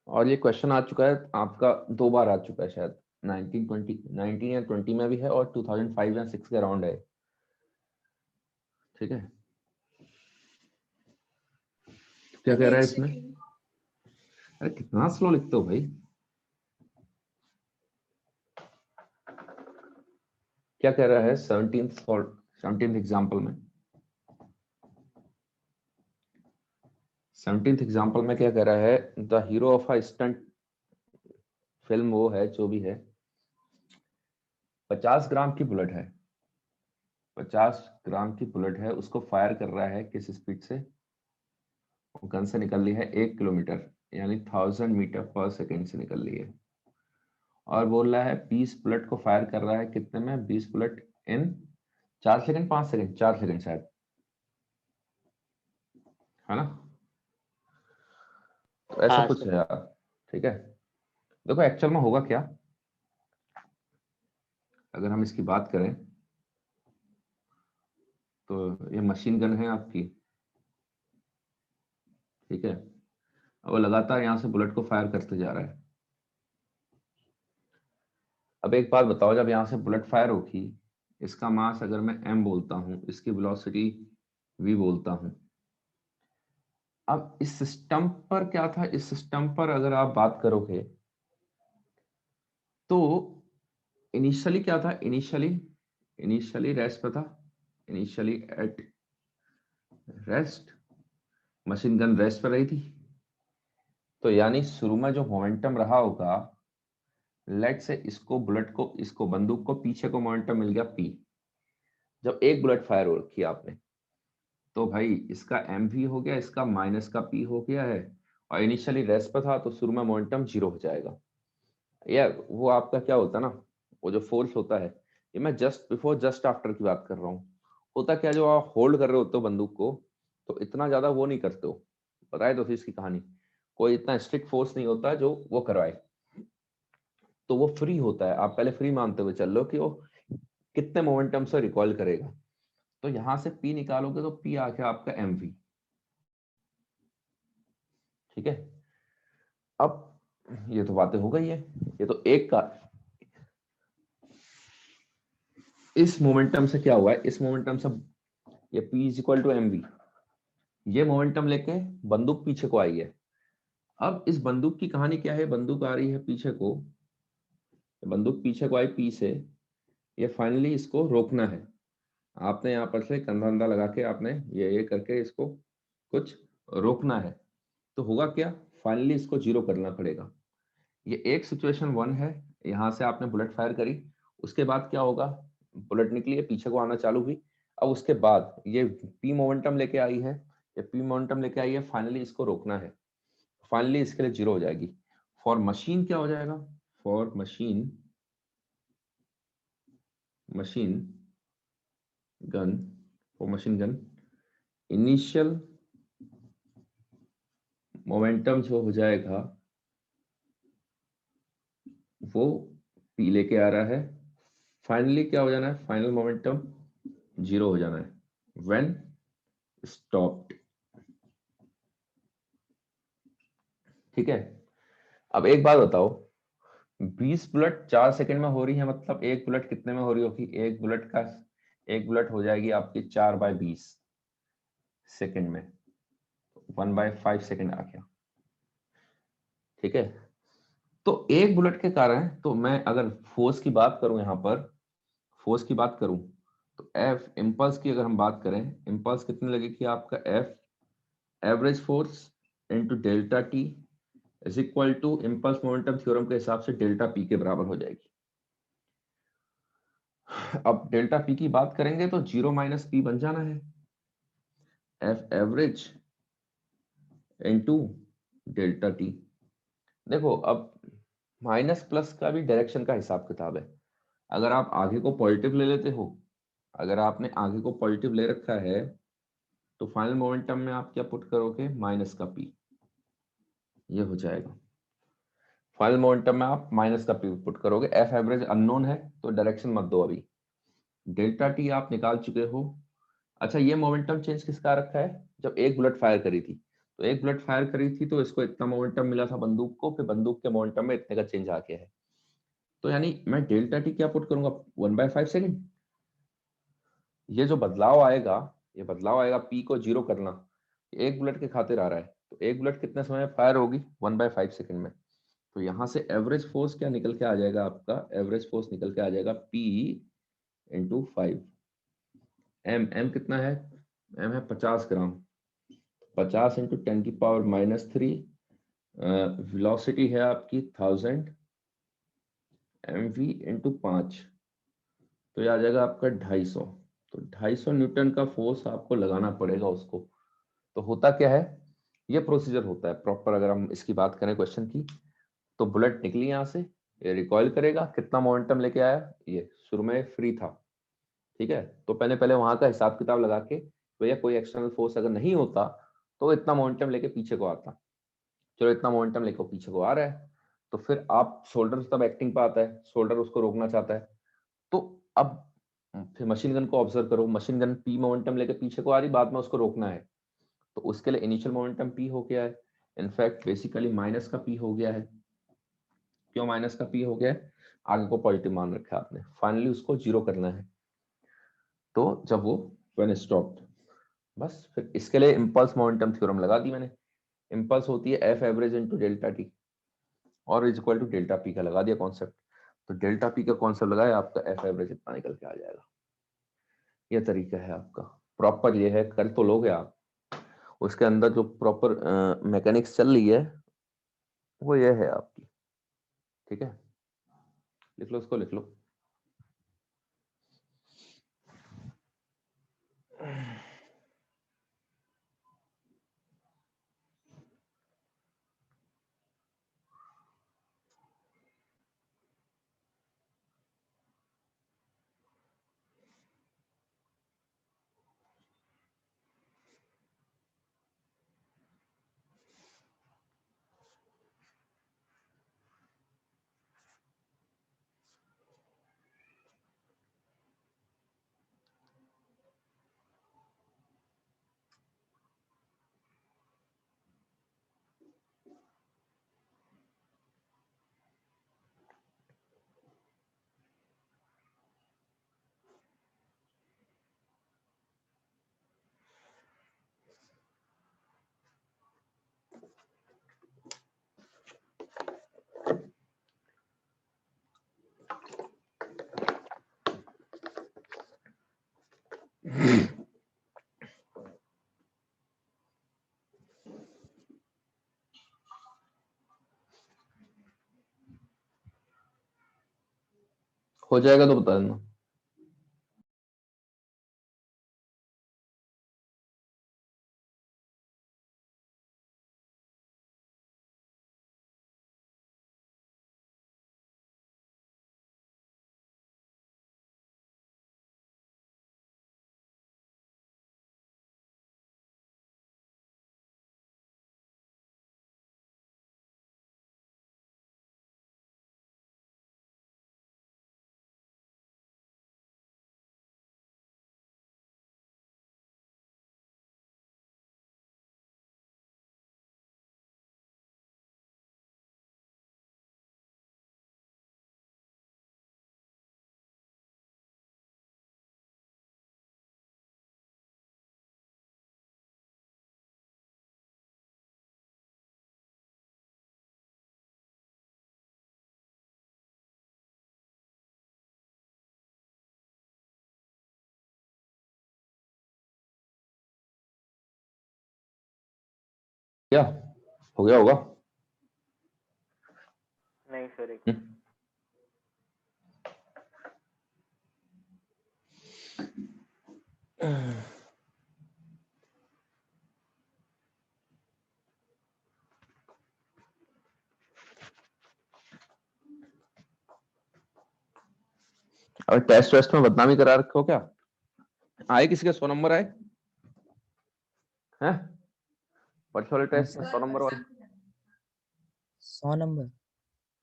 और ये क्वेश्चन आ चुका है आपका 2 बार आ चुका है शायद, 19 या 20 में भी है और 2005 या 6 के अराउंड है। ठीक है, क्या कह रहा है इसमें? अरे कितना स्लो लिखते हो भाई। क्या कह रहा है 17th एग्जांपल में? 17th एग्जांपल में क्या कह रहा है? The hero of a stunt film वो है जो भी है, 50 ग्राम की बुलेट है, 50 ग्राम की बुलेट है, उसको फायर कर रहा है किस स्पीड से? गन से निकल रही है 1 किलोमीटर यानी 1000 मीटर पर सेकेंड से निकल रही है, और बोल रहा है 20 बुलेट को फायर कर रहा है कितने में? 20 bullet in 4 second, 5 second, 4 second शायद, है ना? तो ऐसा हाँ कुछ सर। है यार। ठीक है, देखो एक्चुअल में होगा क्या, अगर हम इसकी बात करें तो ये मशीन गन है आपकी, ठीक है, वो लगातार यहाँ से बुलेट को फायर करते जा रहा है। अब एक बात बताओ, जब यहाँ से बुलेट फायर होगी, इसका मास अगर मैं m बोलता हूँ, इसकी वेलोसिटी v बोलता हूँ, अब इस सिस्टम पर क्या था? इस सिस्टम पर अगर आप बात करोगे तो इनिशियली क्या था? इनिशियली रेस्ट पे था, initially at rest, machine gun rest पर रही थी। तो यानी शुरू में जो मोमेंटम रहा होगा, लेट से इसको बुलेट को, इसको बंदूक को पीछे को मोमेंटम मिल गया p, जब एक बुलेट फायर हो रखी आपने, तो भाई इसका एम भी हो गया, इसका माइनस का पी हो गया है, और इनिशियली रेस्ट पर था तो शुरू में मोमेंटम 0 हो जाएगा। यार वो आपका क्या होता है ना, वो जो फोर्स होता है, ये मैं जस्ट बिफोर जस्ट आफ्टर की बात कर रहा हूँ। होता क्या, जो आप होल्ड कर रहे होते हो बंदूक को, तो इतना ज्यादा वो नहीं करते हो, बताए तो थी इसकी कहानी, कोई इतना स्ट्रिक्ट फोर्स नहीं होता जो वो करवाए, तो वो फ्री होता है। आप पहले फ्री मानते हुए चल लो कि वो कितने मोमेंटम से रिकॉइल करेगा, तो यहां से पी निकालोगे तो पी आ गया आपका एम वी। ठीक है, अब ये तो बातें हो गई है, ये तो एक का, इस मोमेंटम से क्या हुआ है? इस मोमेंटम से ये p is equal to m v, ये मोमेंटम लेके बंदूक पीछे को आई है। अब इस बंदूक की कहानी क्या है? बंदूक आ रही है पीछे को, बंदूक पीछे को आई पी से, ये फाइनली इसको रोकना है। आपने यहाँ पर से कंधा अंधा लगा के आपने ये करके इसको कुछ रोकना है, तो होगा क्या? फाइनली इसको 0 करना पड़ेगा। ये एक सिचुएशन 1 है, यहाँ से आपने बुलेट फायर करी, उसके बाद क्या होगा? बुलेट निकली है, पीछे को आना चालू हुई, अब उसके बाद ये पी मोमेंटम लेके आई है, ये पी मोमेंटम लेके आई है, फाइनली इसको रोकना है, फाइनली इसके लिए 0 हो जाएगी। फॉर मशीन क्या हो जाएगा? For machine gun, for machine gun initial momentum जो हो जाएगा वो पी लेके आ रहा है, फाइनली क्या हो जाना है? फाइनल मोमेंटम 0 हो जाना है व्हेन स्टॉप्ड। ठीक है, अब एक बात बताओ, 20 बुलेट 4 सेकंड में हो रही है, मतलब एक बुलेट कितने में हो रही होगी? एक बुलेट हो जाएगी आपकी 4/20 सेकंड में, 1/5 सेकंड आ गया। ठीक है, तो एक बुलेट के कारण, तो मैं अगर फोर्स की बात करूं, यहां पर फोर्स की बात करूं, तो एफ इम्पल्स की अगर हम बात करें, इम्पल्स कितनी लगेगी आपका? F average force into delta t is equal to impulse momentum theorem के हिसाब से डेल्टा पी के बराबर हो जाएगी। अब डेल्टा पी की बात करेंगे तो 0 माइनस पी बन जाना है, F average into delta T. देखो अब माइनस प्लस का भी डायरेक्शन का हिसाब किताब है। अगर आप आगे को पॉजिटिव ले लेते हो, अगर आपने आगे को पॉजिटिव ले रखा है, तो फाइनल मोमेंटम में आप क्या पुट करोगे? माइनस का पी, ये हो जाएगा। फाइनल मोमेंटम में आप माइनस का पी पुट करोगे, एफ एवरेज अननोन है तो डायरेक्शन मत दो अभी। डेल्टा टी आप निकाल चुके हो। अच्छा, ये मोमेंटम चेंज किसका रखा है? जब एक बुलेट फायर करी थी, तो एक बुलेट फायर करी थी तो इसको इतना मोमेंटम मिला था बंदूक को, फिर बंदूक के मोमेंटम में इतने का चेंज आ गया है। तो यानी मैं डेल्टा टी क्या पुट करूंगा? 1/5 सेकेंड। ये जो बदलाव आएगा, ये बदलाव आएगा पी को जीरो करना, एक बुलेट के खातिर आ रहा है। तो एक बुलेट कितने समय में फायर होगी? 1/5 सेकेंड में। तो यहां से एवरेज फोर्स क्या निकल के आ जाएगा आपका? एवरेज फोर्स निकल के आ जाएगा P इंटू 5। एम कितना है? एम है 50 ग्राम। 50 इंटू 10⁻³ वेलोसिटी है आपकी 1000 mv इंटू 5, तो ये आ जाएगा आपका 250। तो 250 न्यूटन का फोर्स आपको लगाना पड़ेगा उसको। तो होता क्या है, ये प्रोसीजर होता है प्रॉपर। अगर हम इसकी बात करें क्वेश्चन की, तो बुलेट निकली यहाँ से, ये रिकॉइल करेगा, कितना मोमेंटम लेके आया? ये शुरू में फ्री था, ठीक है। तो पहले पहले वहां का हिसाब किताब लगा के, भैया कोई एक्सटर्नल फोर्स अगर नहीं होता तो इतना मोमेंटम लेके पीछे को आता। चलो इतना मोमेंटम लेके पीछे को आ रहा है, तो फिर आप शोल्डर तब एक्टिंग पे आता है, शोल्डर उसको रोकना चाहता है। तो अब फिर मशीन गन को ऑब्जर्व करो, मशीन गन पी मोमेंटम लेके पीछे को आ रही, बाद में उसको रोकना है। तो उसके लिए इनिशियल मोमेंटम पी हो गया है, इनफैक्ट बेसिकली माइनस का पी हो गया है। क्यों माइनस का पी हो गया है? आगे को पॉजिटिव मान रखा है आपने, फाइनली उसको जीरो करना है। तो जब वो व्हेन स्टॉप्ड, बस फिर इसके लिए इंपल्स मोमेंटम थ्योरम लगा दी मैंने। इंपल्स होती है F average into delta T और is equal to delta P का लगा दिया कॉन्सेप्ट। तो डेल्टा पी का कॉन्सेप्ट लगाया, आपका एफ एवरेज इतना निकल के आ जाएगा। ये तरीका है आपका प्रॉपर, ये है, कर तो लोगे आप। उसके अंदर जो प्रॉपर मैकेनिक्स चल रही है वो ये है आपकी, ठीक है। लिख लो, उसको लिख लो। हो जाएगा तो बता देना। क्या हो गया होगा? नहीं सर, एक अब टेस्ट वेस्ट में बदनामी करा रखे हो क्या? आए किसी के 100 नंबर आए हैं? परसों वाले हाँ टेस्ट में सर, 100 नंबर वाले 100 नंबर।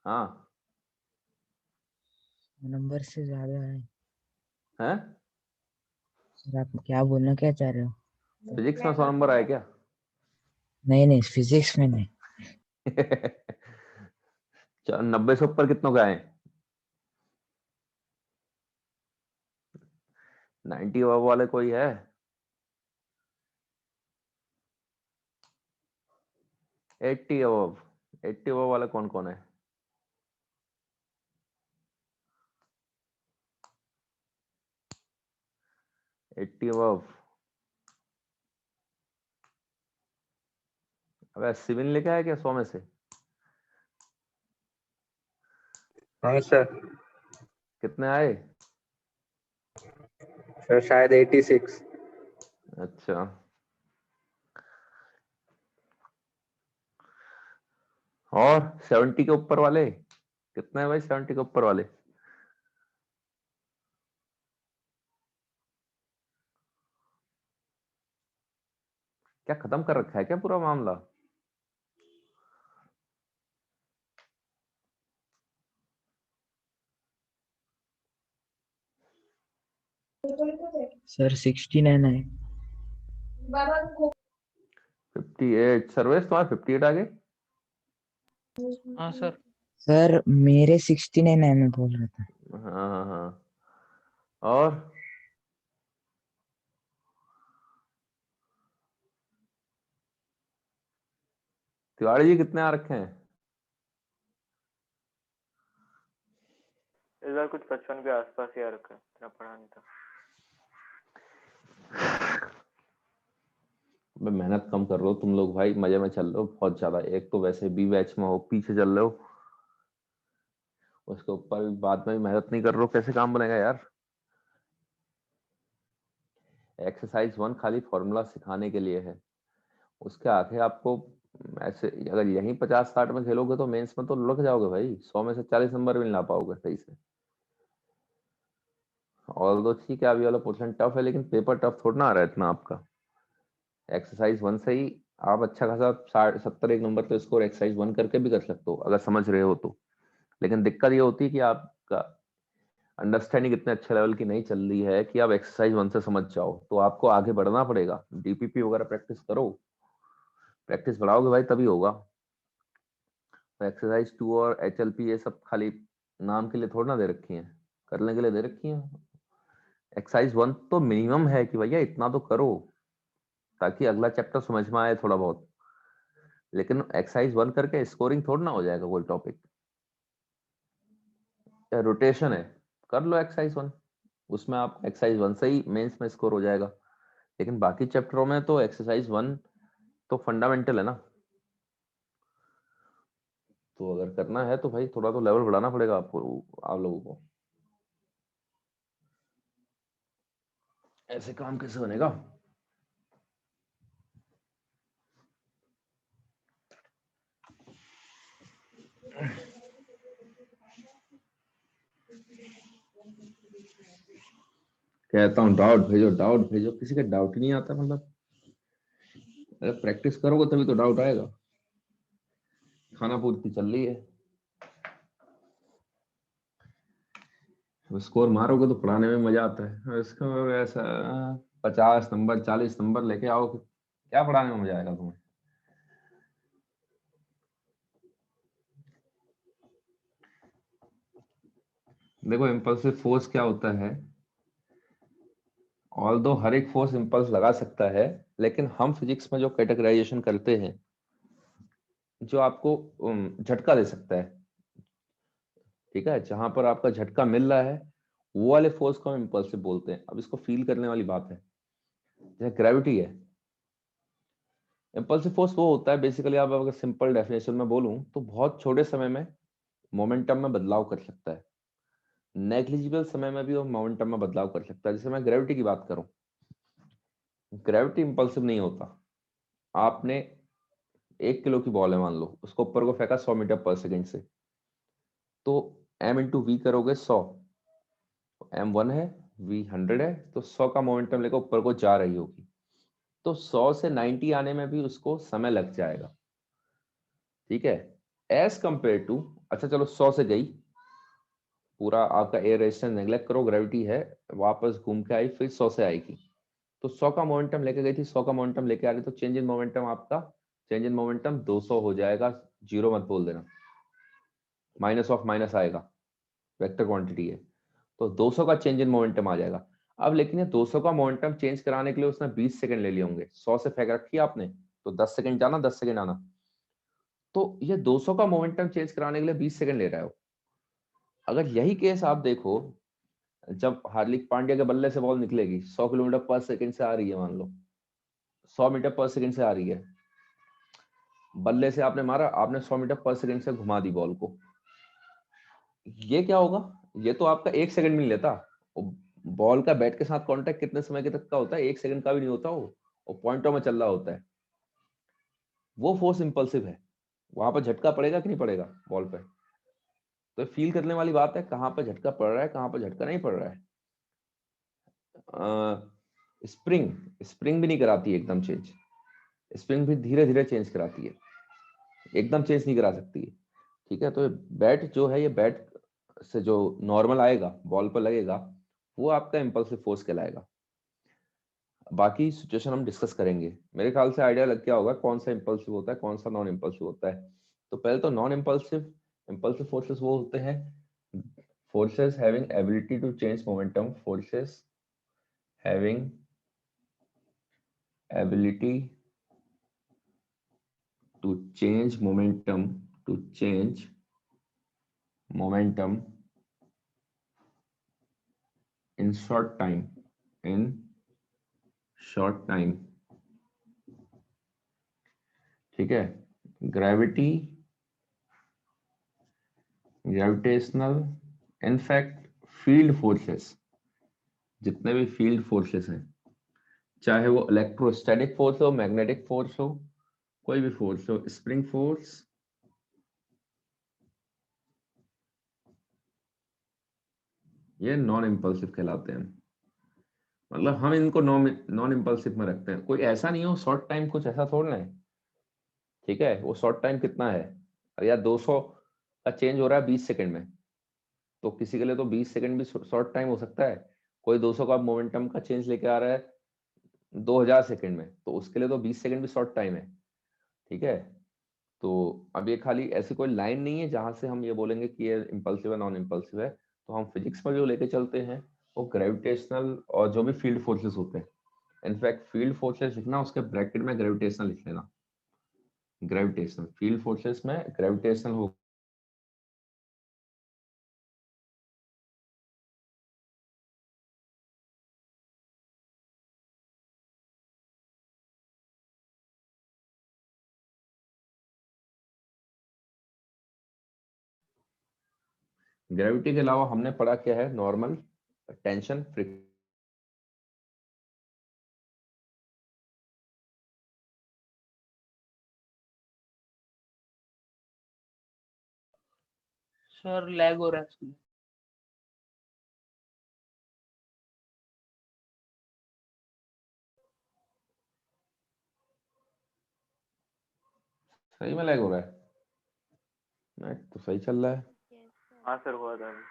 हाँ नंबर से ज्यादा है। हैं? सर आप क्या बोलना क्या चाह रहे हो? फिजिक्स में 100 नंबर आए क्या? नहीं नहीं, फिजिक्स में नहीं। 90 से ऊपर कितनों का है? 90 वाले कोई है? 80 अबव, 80 अबव वाले कौन कौन है? Eighty above. अब 80 भी नहीं लेके आया क्या 100 में से? हाँ सर। कितने आए? सर शायद 86। अच्छा, और 70 के ऊपर वाले कितने हैं भाई? 70 के ऊपर वाले क्या खत्म कर रखा है क्या पूरा मामला? सर 69 है। 58 सर्वेश, तुम्हारे 58 आ गए? हाँ सर। सर मेरे 69 है, मैं बोल रहा था। हाँ हाँ हाँ। और तिवाड़ी जी कितने आ रखे हैं? इस बार कुछ 55 के आसपास ही आ रखा है, इतना पढ़ा नहीं था। मैं मेहनत कम कर रहा हूँ, तुम लोग भाई मजे में चल रहे हो बहुत ज्यादा। एक तो वैसे बी बैच में हो, पीछे चल रहे हो, उसके ऊपर भी बाद में भी मेहनत नहीं कर रहे हो, कैसे काम बनेगा यार? एक्सरसाइज 1 खाली फॉर्मूला सिखाने के लिए है, उसके आगे आपको ऐसे अगर यहीं 50-60 में खेलोगे तो मेंस में तो लुढ़क जाओगे भाई, 100 में से 40 नंबर भी नहीं ला पाओगे सही से। और तो ठीक है, अभी वाला पोर्शन टफ है, लेकिन पेपर टफ थोड़ा ना आ रहा है इतना आपका। एक्सरसाइज 1 से ही आप अच्छा खासा 60-70 एक नंबर तो स्कोर एक्सरसाइज 1 करके भी कर सकते हो अगर समझ रहे हो तो। लेकिन दिक्कत ये होती है कि आपका अंडरस्टैंडिंग इतने अच्छे लेवल की नहीं चल रही है कि आप एक्सरसाइज 1 से समझ जाओ, तो आपको आगे बढ़ना पड़ेगा। डीपीपी वगैरह प्रैक्टिस करो, प्रैक्टिस बढ़ाओगे भाई तभी होगा। तो एक्सरसाइज 2 और एचएलपी ये सब खाली नाम के लिए थोड़ा ना दे रखी हैं, करने के लिए दे रखी हैं। एक्सरसाइज 1 तो मिनिमम है कि भैया इतना तो करो ताकि अगला चैप्टर समझ में आए थोड़ा बहुत। लेकिन एक्सरसाइज 1 करके स्कोरिंग थोड़ा ना हो जाएगा कोई टॉपिक। रोटेशन है, कर लो एक्सरसाइज 1, उसमें आप एक्सरसाइज 1 से ही मेंस में स्कोर हो जाएगा। लेकिन बाकी चैप्टरों में तो एक्सरसाइज 1 तो फंडामेंटल है ना। तो अगर करना है तो भाई थोड़ा तो लेवल बढ़ाना पड़ेगा आपको, आप लोगों को। ऐसे काम कैसे बनेगा? कहता हूँ डाउट भेजो, डाउट भेजो, किसी का डाउट ही नहीं आता। मतलब अगर प्रैक्टिस करोगे तभी तो डाउट आएगा। खाना पूर्ति चल रही है, स्कोर मारोगे तो पढ़ाने में मजा आता है। इसको ऐसा 50 नंबर 40 नंबर लेके आओ, क्या पढ़ाने में मजा आएगा तुम्हें? देखो इम्पल्सिव फोर्स क्या होता है, ऑल्दो हर एक फोर्स इम्पल्स लगा सकता है, लेकिन हम फिजिक्स में जो कैटेगराइजेशन करते हैं, जो आपको झटका दे सकता है, ठीक है, जहां पर आपका झटका मिल रहा है वो वाले फोर्स को हम इम्पल्सिव बोलते हैं। अब इसको फील करने वाली बात है, जैसे ग्रेविटी है। इम्पल्सिव फोर्स वो होता है बेसिकली, आप अगर सिंपल डेफिनेशन में बोलूं तो बहुत छोटे समय में मोमेंटम में बदलाव कर सकता है, नेग्लिजिबल समय में भी वो मोमेंटम में बदलाव कर सकता है। जैसे मैं ग्रेविटी की बात करूं, ग्रेविटी इंपल्सिव नहीं होता। आपने 1 किलो की बॉल है मान लो, उसको ऊपर को फेंका 100 मीटर पर सेकेंड से, तो m इंटू वी करोगे 100, m 1 है, v 100 है, तो 100 का मोमेंटम लेकर ऊपर को जा रही होगी, तो 100 से 90 आने में भी उसको समय लग जाएगा, ठीक है। एज कंपेयर टू अच्छा चलो 100 से गई, पूरा आपका एयर रेजिस्टेंस नेग्लेक्ट करो, ग्रेविटी है, वापस घूम के आई, फिर 100 से आएगी, तो 100 का मोमेंटम लेके गई थी, 100 का मोमेंटम लेके आ रही, तो चेंज इन मोमेंटम आपका, चेंज इन मोमेंटम 200 हो जाएगा, जीरो मत बोल देना, माइनस ऑफ माइनस आएगा, वेक्टर क्वांटिटी है, तो 200 का चेंज इन मोमेंटम आ जाएगा। अब लेकिन ये 200 का मोमेंटम चेंज कराने के लिए उसने 20 सेकंड ले लिए होंगे, 100 से फेंक रखी है आपने, तो 10 सेकंड जाना 10 सेकंड आना, तो ये 200 का मोमेंटम चेंज कराने के लिए 20 सेकंड ले रहा हो। अगर यही केस आप देखो, जब हार्दिक पांड्या के बल्ले से बॉल निकलेगी 100 किलोमीटर पर सेकंड से आ रही है, मान लो 100 मीटर पर सेकंड से आ रही है, बल्ले से आपने मारा, आपने 100 मीटर पर सेकंड से घुमा दी बॉल को, ये क्या होगा, ये तो आपका 1 सेकंड भी नहीं लेता, बॉल का बैट के साथ कांटेक्ट कितने समय के तक का होता है, 1 सेकंड का भी नहीं होता वो पॉइंटों में चल रहा होता है, वो फोर्स इंपल्सिव है, वहां पर झटका पड़ेगा कि नहीं पड़ेगा बॉल पे, तो फील करने वाली बात है, कहां पर झटका पड़ रहा है, कहां पर झटका नहीं पड़ रहा है। स्प्रिंग स्प्रिंग भी नहीं कराती है एकदम चेंज, स्प्रिंग भी धीरे धीरे चेंज कराती है, एकदम चेंज नहीं करा सकती है, ठीक है। तो बैट जो है, ये बैट से जो नॉर्मल आएगा बॉल पर लगेगा, वो आपका इम्पल्सिव फोर्स कहलाएगा। बाकी सिचुएशन हम डिस्कस करेंगे, मेरे ख्याल से आइडिया लग गया होगा कौन सा इम्पल्सिव होता है, कौन सा नॉन इम्पल्सिव होता है। तो पहले तो नॉन इम्पल्सिव इम्पल्सिव फोर्सेस वो होते हैं, forces having ability to change momentum, forces having ability to change momentum in short time, ठीक है। ग्रेविटेशनल, इनफैक्ट फील्ड फोर्सेस, जितने भी फील्ड फोर्सेस हैं, चाहे वो इलेक्ट्रोस्टैटिक फोर्स हो, मैग्नेटिक फोर्स हो, कोई भी फोर्स हो, स्प्रिंग फोर्स, ये नॉन इम्पल्सिव कहलाते हैं। मतलब हम इनको नॉन इम्पल्सिव में रखते हैं, कोई ऐसा नहीं हो शॉर्ट टाइम, कुछ ऐसा थोड़ा है, ठीक है। वो शॉर्ट टाइम कितना है, या 200 का चेंज हो रहा है 20 सेकंड में, तो किसी के लिए तो 20 सेकंड भी शॉर्ट टाइम हो सकता है। कोई 200 का मोमेंटम का चेंज लेके आ रहा है 2000 सेकंड में, तो उसके लिए तो 20 सेकंड भी शॉर्ट टाइम है, ठीक है। तो अब ये खाली ऐसी कोई लाइन नहीं है जहां से हम ये बोलेंगे कि ये इम्पल्सिव है, नॉन इम्पल्सिव है। तो हम फिजिक्स में जो लेके चलते हैं वो ग्रेविटेशनल और जो भी फील्ड फोर्सेस होते हैं, इनफैक्ट फील्ड फोर्सेस लिखना, उसके ब्रैकेट में ग्रेविटेशनल लिख लेना, ग्रेविटेशनल फील्ड फोर्सेस में ग्रेविटेशनल हो। ग्रेविटी के अलावा हमने पढ़ा क्या है, normal tension, friction. Sir lag हो रहा है इसमें। सही में लैग हो रहा है, नेट तो सही चल रहा है। हाँ सर हुआ था अभी।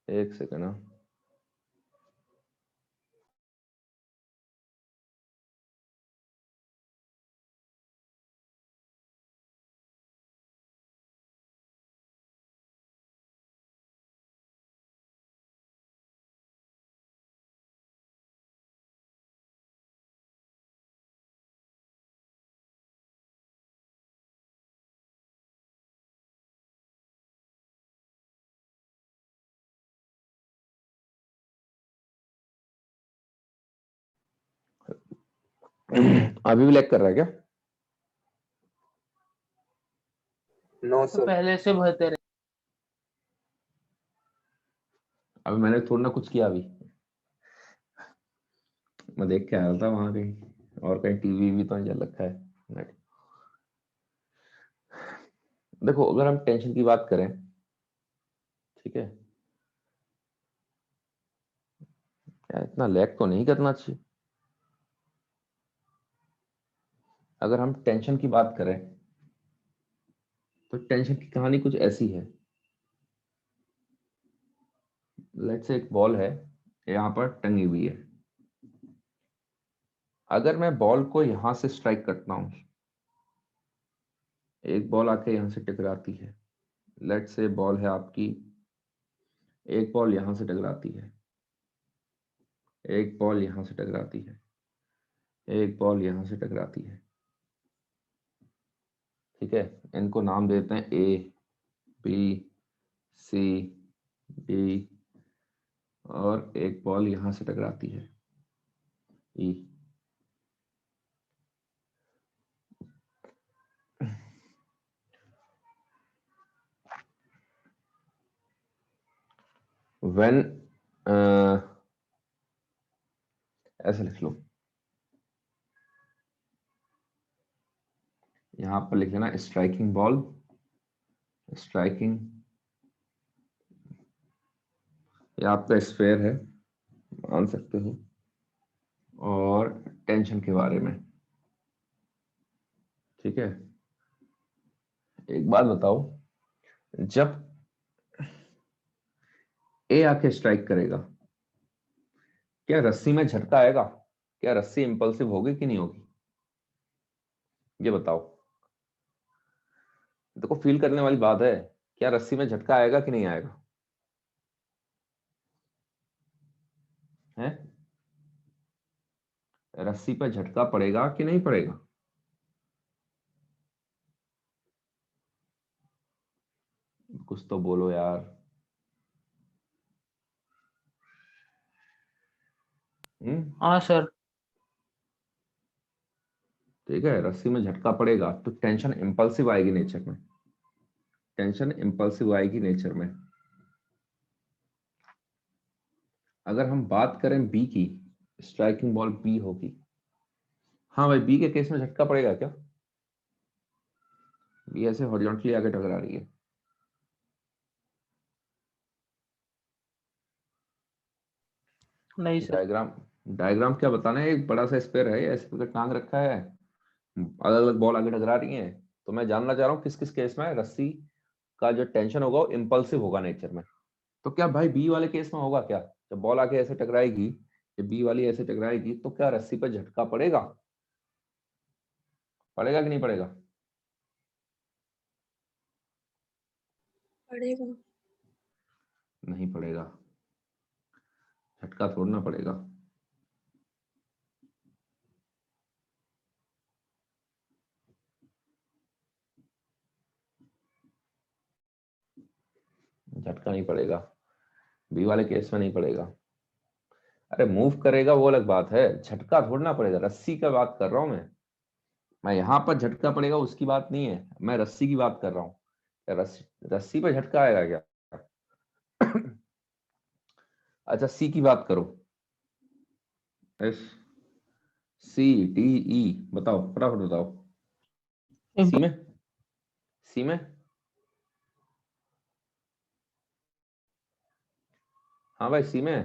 एक सेकंड, हाँ। अभी भी लैग कर रहा है क्या? नो तो सर। पहले से बेहतर है। अभी मैंने थोड़ा ना कुछ किया, अभी मैं देख के आया था वहां कहीं, और कहीं टीवी भी तो नहीं चल रखा है नेट। देखो अगर हम टेंशन की बात करें, ठीक है, यार इतना लैग तो नहीं करना चाहिए। अगर हम टेंशन की बात करें तो टेंशन की कहानी कुछ ऐसी है, लेट्स से एक बॉल है यहाँ पर टंगी हुई है। अगर मैं बॉल को यहां से स्ट्राइक करता हूं, एक बॉल आके यहां से टकराती है, लेट्स से बॉल है आपकी, एक बॉल यहां से टकराती है, एक बॉल यहां से टकराती है, एक बॉल यहां से टकराती है। ठीक है, इनको नाम देते हैं ए, बी, सी, डी, और एक बॉल यहां से टकराती है, ई। व्हेन ऐसे लिख लो, यहां पर लिख लेना स्ट्राइकिंग बॉल, स्ट्राइकिंग, ये आपका स्फेयर है, मान सकते हो, और टेंशन के बारे में। ठीक है, एक बात बताओ, जब ए आके स्ट्राइक करेगा, क्या रस्सी में झटका आएगा? क्या रस्सी इंपल्सिव होगी कि नहीं होगी? ये बताओ, देखो फील करने वाली बात है, क्या रस्सी में झटका आएगा कि नहीं आएगा? है, रस्सी पर झटका पड़ेगा कि नहीं पड़ेगा? कुछ तो बोलो यार। हाँ सर। ठीक है, रस्सी में झटका पड़ेगा तो टेंशन इंपल्सिव आएगी नेचर में, टेंशन इंपल्सिव आएगी नेचर में। अगर हम बात करें बी की, स्ट्राइकिंग बॉल बी होगी, हाँ भाई बी के केस में झटका पड़ेगा क्या? बी ऐसे हॉरिजॉन्टली आगे टकरा रही है, नहीं सर। डायग्राम, डायग्राम क्या बताना है, एक बड़ा सा स्पेयर है, ऐसे करके टांग रखा है, अलग अलग बॉल आगे टकरा रही हैं, तो मैं जानना चाह रहा हूँ किस किस केस में रस्सी का जो टेंशन होगा वो इंपल्सिव होगा नेचर में। तो क्या भाई बी वाले केस में होगा क्या, जब बॉल आके ऐसे टकराएगी, जब बी वाली ऐसे टकराएगी, तो क्या रस्सी पर झटका पड़ेगा? पड़ेगा कि नहीं पड़ेगा? पड़ेगा। नहीं पड़ेगा, झटका छोड़ना पड़ेगा। झटका नहीं पड़ेगा, बी वाले केस में नहीं पड़ेगा। अरे मूव करेगा वो अलग बात है, झटका छोड़ना पड़ेगा, रस्सी का बात कर रहा हूं मैं यहां पर झटका पड़ेगा उसकी बात नहीं है, मैं रस्सी की बात कर रहा हूँ। रस्सी, रस्सी पर झटका आएगा क्या? अच्छा सी की बात करो, एस, सी, डी, ई, बताओ फटाफट बताओ। सी में, सी में, हाँ भाई सी में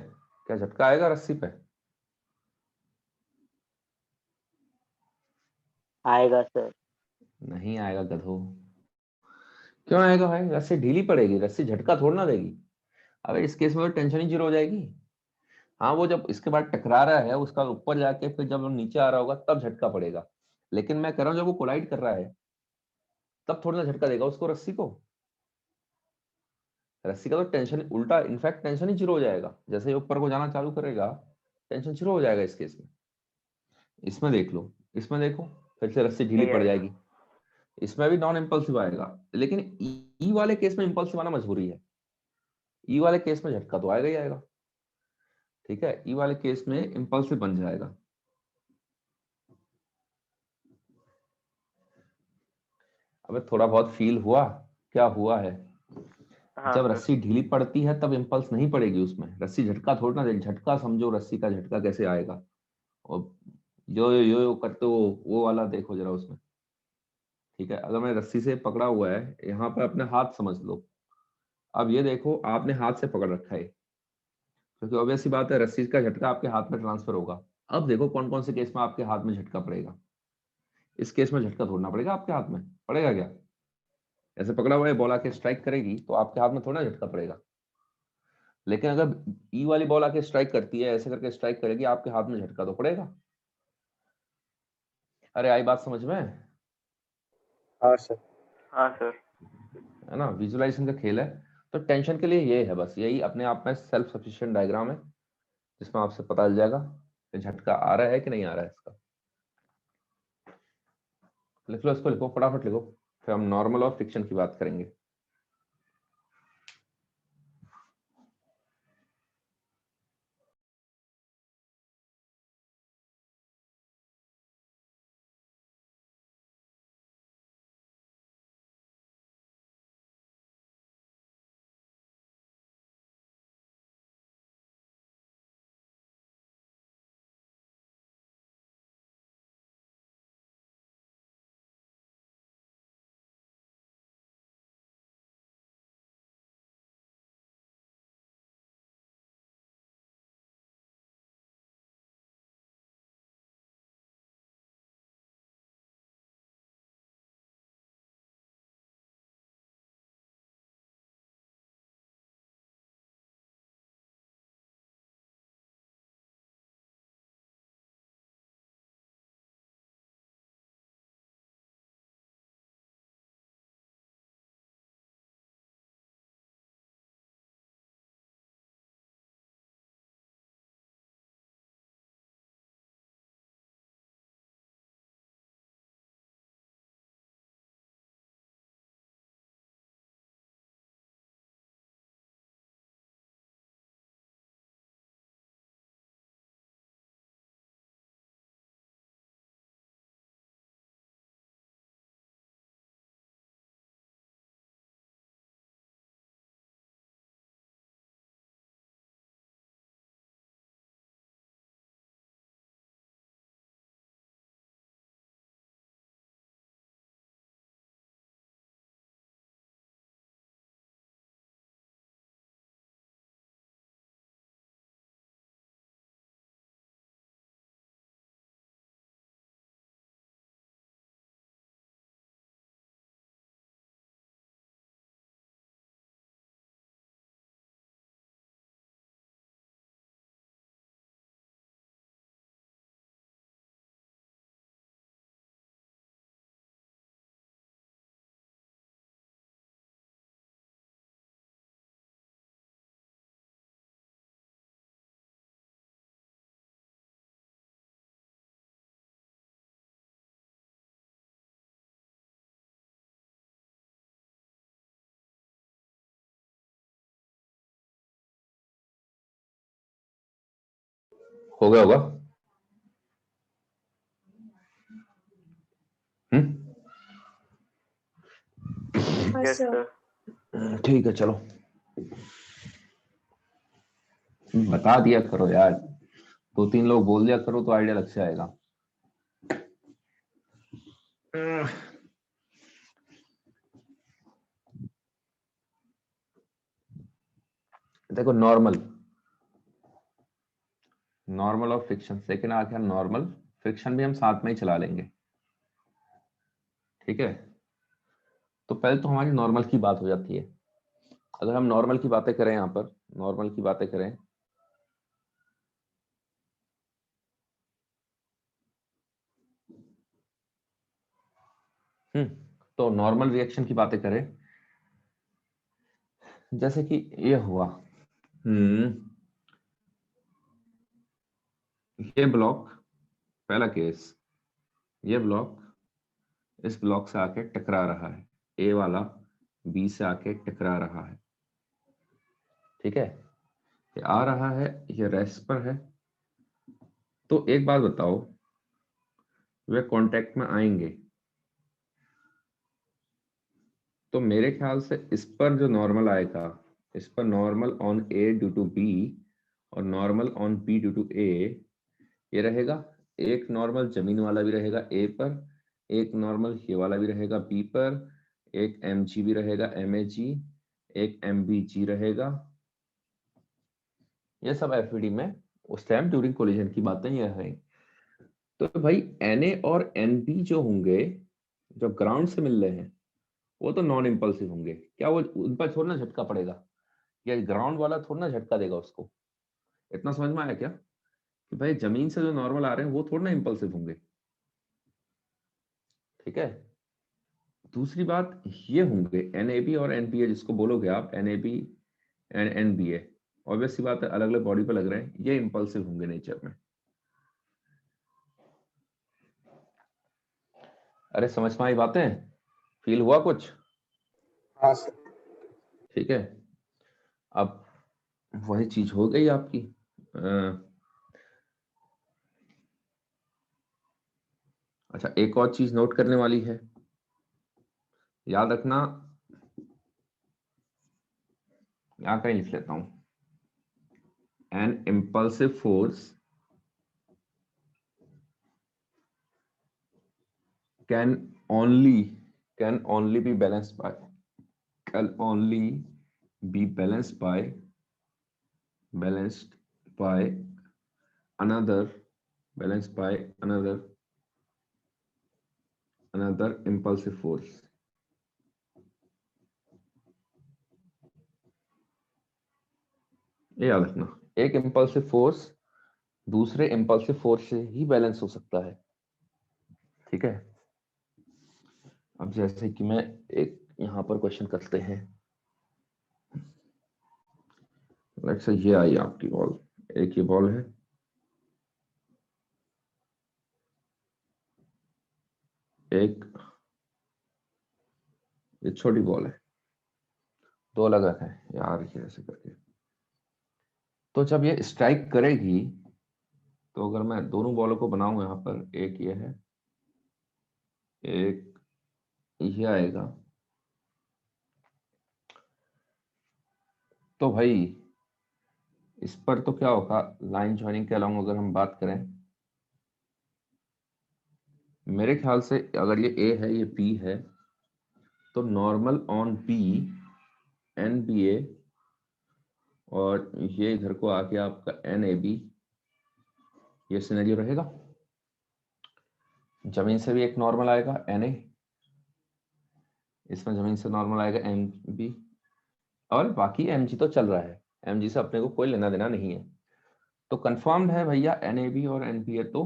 क्या झटका आएगा रस्सी पे? आएगा सर। नहीं आएगा गधो। क्यों आएगा भाई, रस्सी ढीली पड़ेगी, रस्सी झटका थोड़ा ना देगी। अबे इस केस में तो टेंशन ही जीरो हो जाएगी। हाँ वो जब इसके बाद टकरा रहा है, उसका ऊपर जाके फिर जब वो नीचे आ रहा होगा तब झटका पड़ेगा, लेकिन मैं कह रहा हूँ जब वो कोलाइड कर रहा है तब थोड़ा सा झटका देगा उसको, रस्सी को। रस्सी का तो टेंशन उल्टा, इनफैक्ट टेंशन ही जीरो हो जाएगा, जैसे ही ऊपर को जाना चालू करेगा टेंशन जीरो हो जाएगा इस केस में। इसमें देख लो, इसमें देखो, फिर से रस्सी ढीली पड़ जाएगी, इसमें भी नॉन इम्पल्सिव आएगा, लेकिन ई वाले केस में इम्पल्सिव आना मजबूरी है। ई वाले केस में झटका तो आएगा ही आएगा। ठीक है, ई वाले केस में इम्पल्सिव बन जाएगा। अबे थोड़ा बहुत फील हुआ, क्या हुआ है? हाँ जब सर। रस्सी ढीली पड़ती है तब इम्पल्स नहीं पड़ेगी उसमें, रस्सी झटका थोड़ा ना दे, झटका समझो, रस्सी का झटका कैसे आएगा, और यो करते वो वाला देखो जरा उसमें। ठीक है, अगर मैं रस्सी से पकड़ा हुआ है, यहाँ पर अपने हाथ समझ लो, अब ये देखो आपने हाथ से पकड़ रखा है, क्योंकि ऑब्वियस सी बात है रस्सी का झटका आपके हाथ में ट्रांसफर होगा। अब देखो कौन कौन से केस में आपके हाथ में झटका पड़ेगा। इस केस में झटका थोड़ना पड़ेगा आपके हाथ में, पड़ेगा क्या? ऐसे पकड़ा हुआ है, बॉल आके स्ट्राइक करेगी तो आपके हाथ में थोड़ा झटका पड़ेगा, लेकिन अगर ई वाली बॉल आके स्ट्राइक करती है, ऐसे करके स्ट्राइक करेगी, आपके हाथ में झटका तो पड़ेगा। अरे आई बात समझ में? हाँ सर। हाँ सर। है ना, विजुअलाइजेशन का खेल है। तो टेंशन के लिए ये है, बस यही अपने आप में सेल्फ सफिशिएंट डायग्राम है, जिसमें आपसे पता चल जाएगा कि झटका आ रहा है कि नहीं आ रहा है इसका। लिख लो इसको, लिखो फटाफट लिखो, फिर हम नॉर्मल और फ्रिक्शन की बात करेंगे। हो गया होगा? Yes sir. ठीक है, चलो बता दिया करो यार, 2-3 लोग बोल दिया करो तो आइडिया लग से आएगा। देखो नॉर्मल और फ्रिक्शन, सेकंड आ गया नॉर्मल, फ्रिक्शन भी हम साथ में ही चला लेंगे, ठीक है। तो पहले तो हमारी नॉर्मल की बात हो जाती है। अगर हम नॉर्मल की बातें करें, यहाँ पर नॉर्मल की बातें करें, तो नॉर्मल रिएक्शन की बातें करें, जैसे कि ये हुआ, ये ब्लॉक, पहला केस, ये ब्लॉक इस ब्लॉक से आके टकरा रहा है, ए वाला बी से आके टकरा रहा है, ठीक है। ये आ रहा है, ये रेस्ट पर है। तो एक बात बताओ, वे कांटेक्ट में आएंगे तो मेरे ख्याल से इस पर जो नॉर्मल आएगा, इस पर normal on A due to B और normal on B due to A, ये रहेगा। एक नॉर्मल जमीन वाला भी रहेगा ए पर, एक नॉर्मल ये वाला भी रहेगा बी पर, एक एम जी भी रहेगा, एम ए जी, एक एम बी जी रहेगा। ये सब एफईडी में उस टाइम ड्यूरिंग कोलिजन की बातें ये है। तो भाई एन ए और एन बी जो होंगे, जो ग्राउंड से मिल रहे हैं, वो तो नॉन इम्पल्सिव होंगे। क्या वो उन पर थोड़ा ना झटका पड़ेगा, या ग्राउंड वाला थोड़ा ना झटका देगा उसको। इतना समझ में आया क्या कि भाई जमीन से जो नॉर्मल आ रहे हैं वो थोड़ा ना इम्पल्सिव होंगे। ठीक है, दूसरी बात ये होंगे एनएबी और एनपीए, जिसको बोलोगे आप एनएबी एंड एनबीए, ऑब्वियस सी बात है अलग अलग बॉडी पे लग रहे हैं, ये इम्पल्सिव होंगे नेचर में। अरे समझ में आई बातें, फील हुआ कुछ? हाँ सर। ठीक है, अब वही चीज हो गई आपकी। अच्छा, एक और चीज नोट करने वाली है, याद रखना, यहां कहीं लिख लेता हूं, N impulsive force can only be balanced by another impulsive force। ये याद रखना, एक इम्पल्सिव फोर्स दूसरे इम्पल्सिव फोर्स से ही बैलेंस हो सकता है। ठीक है, अब जैसे कि मैं एक यहां पर क्वेश्चन करते हैं, लेट्स से ये आई आपकी बॉल, एक ये बॉल है, एक ये छोटी बॉल है, दो अलग अलग है यार, ये ऐसे करके। तो जब ये स्ट्राइक करेगी, तो अगर मैं दोनों बॉलों को बनाऊं यहां पर, एक ये है, एक ये आएगा, तो भाई इस पर तो क्या होगा, लाइन ज्वाइनिंग के अलावा अगर हम बात करें, मेरे ख्याल से अगर ये ए है ये बी है, तो normal on B N B A, और ये इधर को आके आपका एन ए बी, ये सिनेरियो रहेगा। जमीन से भी एक नॉर्मल आएगा एन ए, इसमें जमीन से नॉर्मल आएगा एम बी, और बाकी एम जी तो चल रहा है, एम जी से अपने को कोई लेना देना नहीं है। तो कंफर्म्ड है भैया, एन ए बी और एन बी ए तो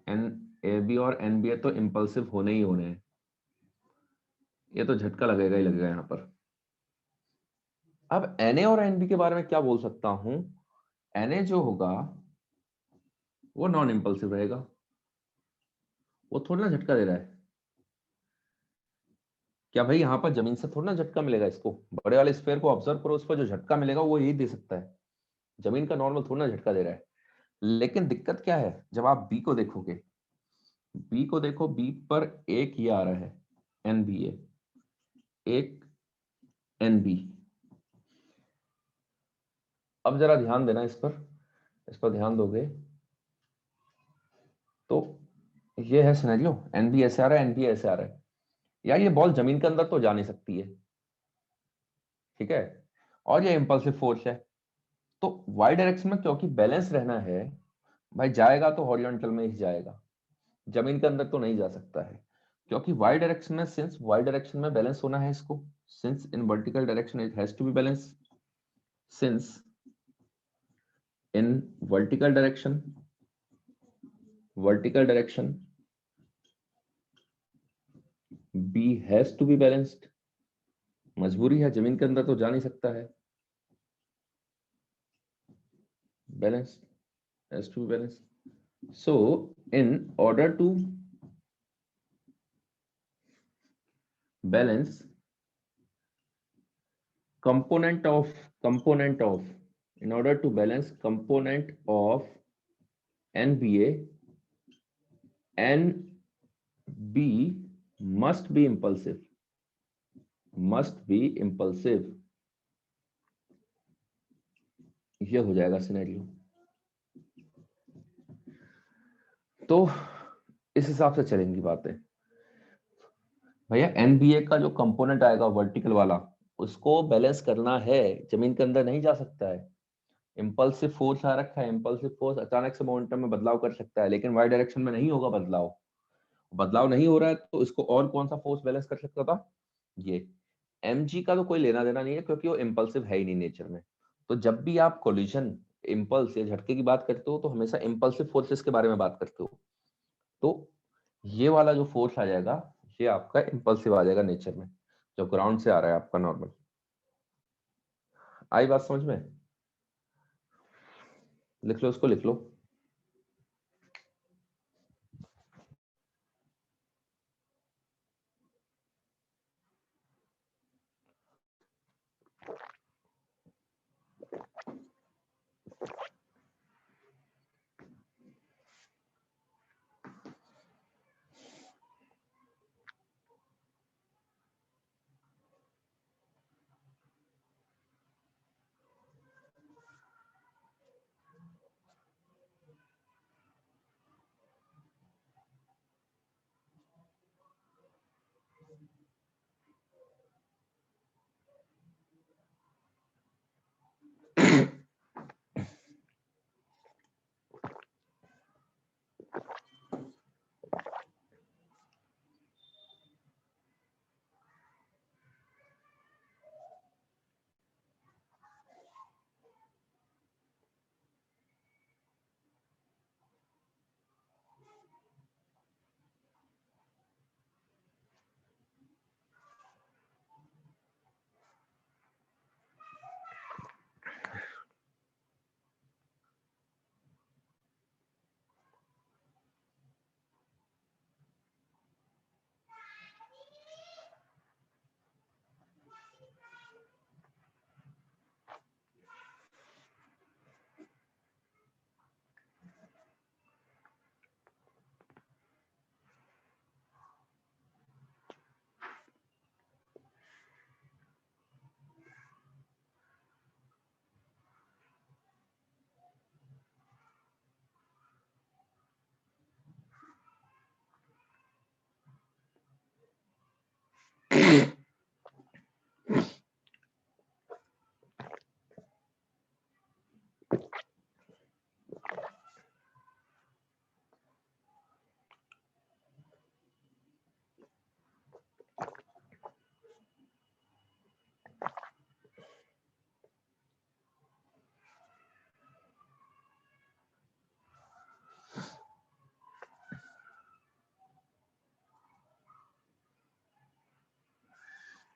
एन ए बी और एन बी ए तो इम्पल्सिव होने ही होने हैं, ये तो झटका लगेगा ही लगेगा यहाँ पर। अब एन ए और एन बी के बारे में क्या बोल सकता हूं, एन ए जो होगा वो नॉन इम्पल्सिव रहेगा, वो थोड़ा ना झटका दे रहा है। क्या भाई यहाँ पर जमीन से थोड़ा ना झटका मिलेगा इसको, बड़े वाले स्फीयर को ऑब्जर्व करो, उस पर जो झटका मिलेगा वो यही दे सकता है, जमीन का नॉर्मल थोड़ा ना झटका दे रहा है। लेकिन दिक्कत क्या है, जब आप बी को देखोगे, बी को देखो, बी पर एक ये आ रहा है एन बी ए, एक एन बी। अब जरा ध्यान देना इस पर ध्यान दोगे तो ये है सिनेरियो, एन बी ऐसे आ रहा है, एन बी ऐसे आ रहा है, यार ये बॉल जमीन के अंदर तो जा नहीं सकती है। ठीक है, और ये इंपल्सिव फोर्स है, तो वाई डायरेक्शन में क्योंकि बैलेंस रहना है भाई, जाएगा तो हॉरिजॉन्टल में ही जाएगा, जमीन के अंदर तो नहीं जा सकता है, क्योंकि वाई डायरेक्शन में, सिंस वाई डायरेक्शन में बैलेंस होना है इसको, since in vertical direction it has to be balance, since in vertical direction b has to be balanced, मजबूरी है, जमीन के अंदर तो जा नहीं सकता है, balance has to be balanced. So in order to balance component of in order to balance component of NBA, NB must be impulsive, ये हो जाएगा सिनेरियो। तो इस हिसाब से चलेंगी बातें भैया। एनबीए का जो कंपोनेंट आएगा वर्टिकल वाला, उसको बैलेंस करना है, जमीन के अंदर नहीं जा सकता है। इंपल्सिव फोर्स आ रखा है, इंपल्सिव फोर्स अचानक से मोमेंटम में बदलाव कर सकता है, लेकिन वाई डायरेक्शन में नहीं होगा बदलाव, बदलाव नहीं हो रहा है तो इसको और कौन सा फोर्स बैलेंस कर सकता था, ये mg का तो कोई लेना देना नहीं है क्योंकि वो इम्पल्सिव है ही नहीं नेचर में। तो जब भी आप कोलिजन इम्पल्स या झटके की बात करते हो तो हमेशा इम्पल्सिव फोर्सेस के बारे में बात करते हो। तो ये वाला जो फोर्स आ जाएगा ये आपका इम्पल्सिव आ जाएगा नेचर में, जो ग्राउंड से आ रहा है आपका नॉर्मल। आई बात समझ में? लिख लो, उसको लिख लो।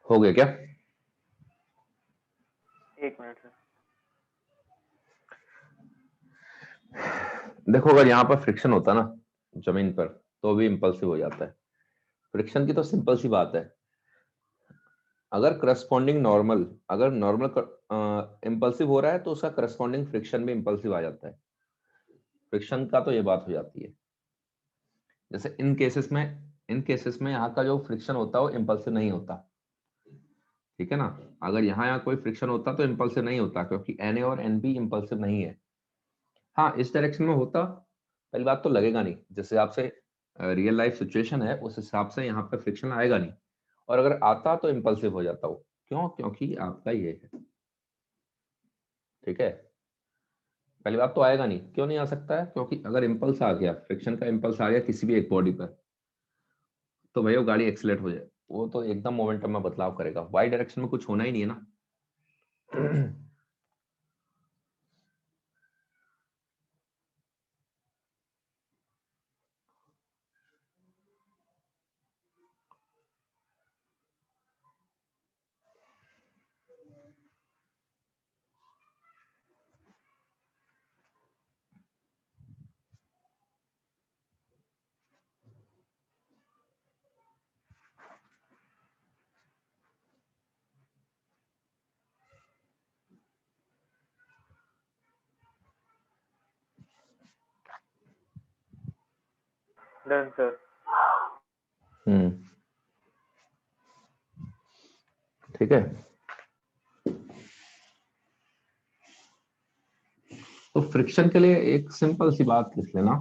हो गया क्या? एक मिनट सर। देखो, अगर यहाँ पर फ्रिक्शन होता ना जमीन पर तो भी इंपल्सिव हो जाता है। फ्रिक्शन की तो सिंपल सी बात है, अगर करस्पॉन्डिंग नॉर्मल, अगर नॉर्मल इंपल्सिव हो रहा है तो उसका करस्पॉन्डिंग फ्रिक्शन भी इंपल्सिव आ जाता है। फ्रिक्शन का तो ये बात हो जाती है। जैसे इन केसेस में यहाँ का जो फ्रिक्शन होता है वो इंपल्सिव नहीं होता, ठीक है ना। अगर यहाँ कोई फ्रिक्शन होता तो इंपल्सिव नहीं होता, क्योंकि Na और Nb इंपल्सिव नहीं है। हाँ, इस डायरेक्शन में होता, पहली बात तो लगेगा नहीं, जिस हिसाब से रियल लाइफ सिचुएशन है उस हिसाब से यहाँ पे फ्रिक्शन आएगा नहीं, और अगर आता तो इंपल्सिव हो जाता वो। क्यों? क्योंकि आपका ये है, ठीक है। पहली बात तो आएगा नहीं। क्यों नहीं आ सकता है? क्योंकि अगर इंपल्स आ गया, फ्रिक्शन का इंपल्स आ गया किसी भी एक बॉडी पर, तो भाई वो गाड़ी एक्सीलरेट हो जाए, वो तो एकदम मोमेंटम में बदलाव करेगा। वाई डायरेक्शन में कुछ होना ही नहीं है ना। Done sir. ठीक है। तो फ्रिक्शन के लिए एक सिंपल सी बात लिख लेना,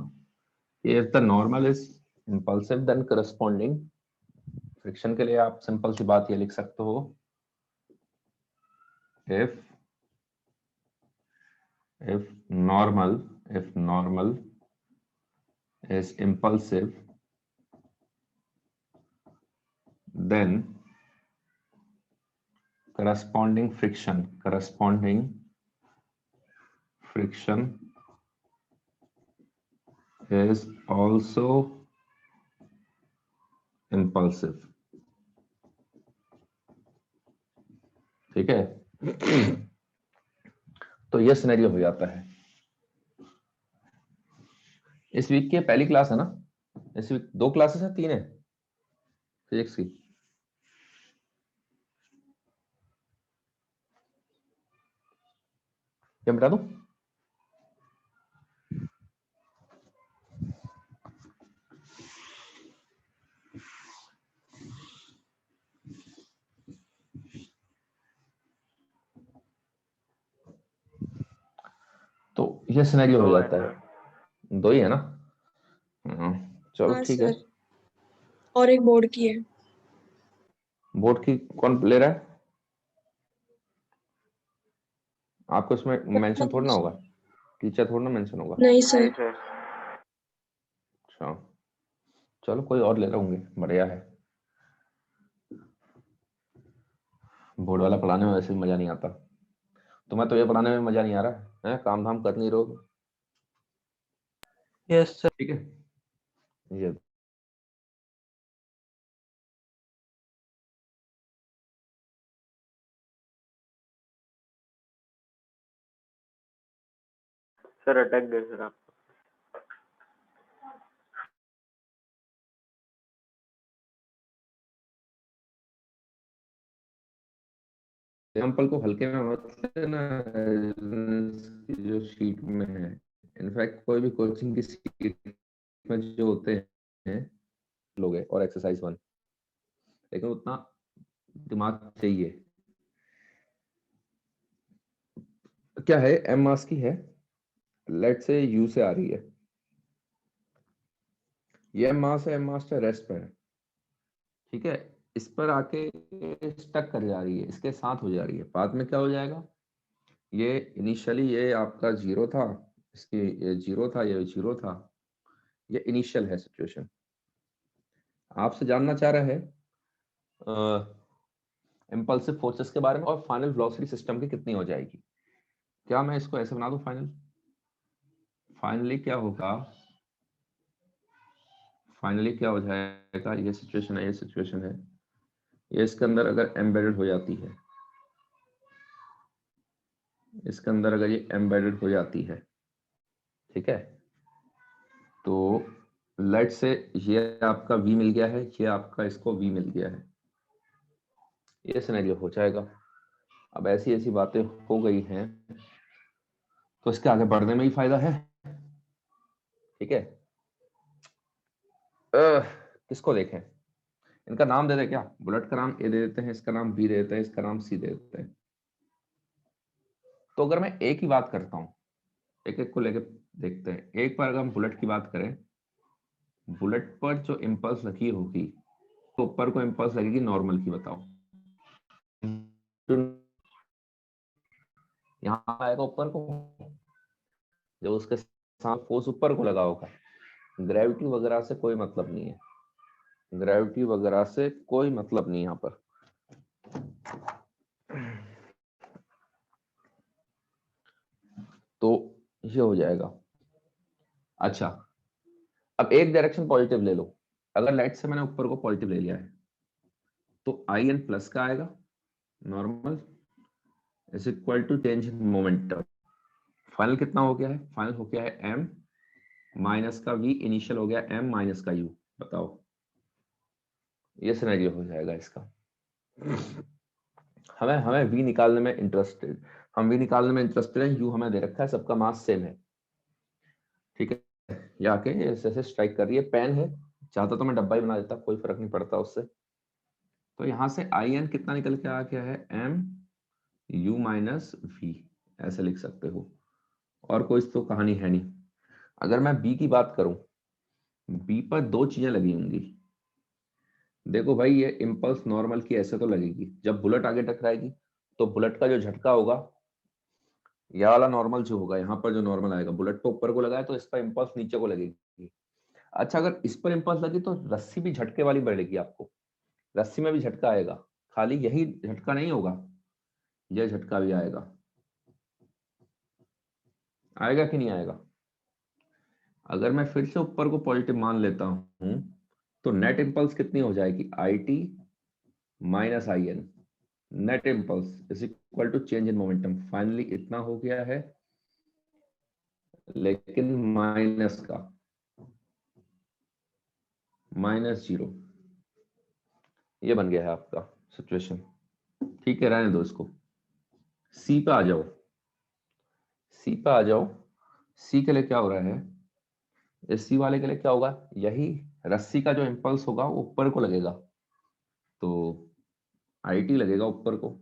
if the normal is impulsive then corresponding, friction के लिए आप सिंपल सी बात ये लिख सकते हो, if normal is impulsive then corresponding friction is also impulsive। ठीक है। तो यह सिनेरियो हो जाता है। इस वीक की पहली क्लास है ना? इस वीक 2 क्लासेस है, 3 है फिजिक्स की। क्या बता दूं? तो ये सिनेरियो हो जाता है। 2 ही है ना? चलो हाँ ठीक है। सर, और एक बोर्ड की है। बोर्ड की कौन ले रहा है? आपको इसमें मेंशन थोड़ा ना होगा, टीचर थोड़ा ना मेंशन होगा। नहीं सर। अच्छा चलो कोई और ले रहे होंगे, बढ़िया है। बोर्ड वाला पढ़ाने में वैसे भी मजा नहीं आता। तुम्हें तो ये पढ़ाने में मजा नहीं आ रहा है, काम धाम कर नहीं रहे। Yes sir. ठीक है। ये सर अटक गए सर आप। एग्जाम्पल को हल्के में मत लेना, जो शीट में है। इनफैक्ट कोई भी कोचिंग की शीट में जो होते हैं लोग है और एक्सरसाइज 1, लेकिन उतना दिमाग चाहिए। क्या है, एम मास की है, लेट से यू से आ रही है, ये एम मास है, एम मास रेस्ट पर है। ठीक है, इस पर आके स्टक कर जा रही है, इसके साथ हो जा रही है। बाद में क्या हो जाएगा, ये इनिशियली ये आपका 0 था, इसकी ये 0 था, ये 0 था। ये इनिशियल है सिचुएशन। आपसे जानना चाह रहा है इंपल्सिव फोर्सेस के बारे में और फाइनल वेलोसिटी सिस्टम की कितनी हो जाएगी। क्या मैं इसको ऐसे बना दूं, फाइनली क्या होगा, फाइनली क्या हो जाएगा, ये सिचुएशन है, ये सिचुएशन है, ये इसके अंदर अगर एम्बेडेड हो जाती है, इसके अंदर अगर ये एम्बेडेड हो जाती है, ठीक है, तो लेट से ये आपका v मिल गया है, ये आपका इसको v मिल गया है, ये सिनेरियो हो जाएगा। अब ऐसी ऐसी बातें हो गई हैं तो इसके आगे बढ़ने में ही फायदा है। ठीक है, किसको देखें, इनका नाम दे दे क्या, बुलेट का नाम ए दे देते हैं, इसका नाम बी दे देते हैं, इसका नाम सी दे देते हैं। तो अगर मैं ए की बात करता हूं, एक एक को लेके देखते हैं। एक बार अगर हम बुलेट की बात करें, बुलेट पर जो इंपल्स लगी होगी, तो ऊपर को इंपल्स लगेगी नॉर्मल की, बताओ यहाँ आएगा ऊपर को, जब उसके साथ फोर्स ऊपर को लगा होगा। ग्रेविटी वगैरह से कोई मतलब नहीं है, ग्रेविटी वगैरह से कोई मतलब नहीं यहाँ पर। तो ये हो जाएगा। अच्छा, अब एक डायरेक्शन पॉजिटिव ले लो। अगर लाइट से मैंने ऊपर को पॉजिटिव ले लिया है तो आई एन प्लस का आएगा normal is equal to change in momentum. Final कितना हो गया है, फाइनल हो गया है m माइनस का v, इनिशियल हो गया m माइनस का u। बताओ, ये सिनेरियो हो जाएगा इसका। हमें v निकालने में इंटरेस्टेड, हम v निकालने में इंटरेस्टेड हैं। u हमें दे रखा है, सबका मास सेम है। ठीक है, ये आके ऐसे स्ट्राइक कर रही है, पेन है, चाहता तो मैं डब्बा ही बना देता, कोई फर्क नहीं पड़ता उससे। तो यहाँ से आई एन कितना निकल के आ गया है, m u माइनस v, ऐसे लिख सकते हो, और कोई तो कहानी है नहीं। अगर मैं b की बात करूं, b पर 2 चीजें लगी होंगी। देखो भाई, ये इंपल्स नॉर्मल की ऐसे तो लगेगी, जब बुलेट आगे टकराएगी तो बुलेट का जो झटका होगा, यह वाला नॉर्मल जो होगा, यहाँ पर जो नॉर्मल आएगा, बुलेट पे ऊपर को लगाए तो इस पर इंपल्स नीचे को लगेगी। अच्छा, अगर इस पर इंपल्स लगी तो रस्सी भी झटके वाली बढ़ेगी आपको, रस्सी में भी झटका आएगा, खाली यही झटका नहीं होगा, यह झटका भी आएगा। आएगा कि नहीं आएगा? अगर मैं फिर से ऊपर को पॉजिटिव मान लेता हूं तो नेट इंपल्स कितनी हो जाएगी? IT minus IN। Net impulse is equal to change in momentum. Finally इतना हो गया है, लेकिन माइनस का, -0, ये बन गया है आपका सिचुएशन। ठीक है, रहने दो इसको। सी पे आ जाओ, सी पे आ जाओ। सी के लिए क्या हो रहा है? इस सी वाले के लिए क्या होगा? यही रस्सी का जो इंपल्स होगा वो ऊपर को लगेगा, तो IT लगेगा ऊपर को,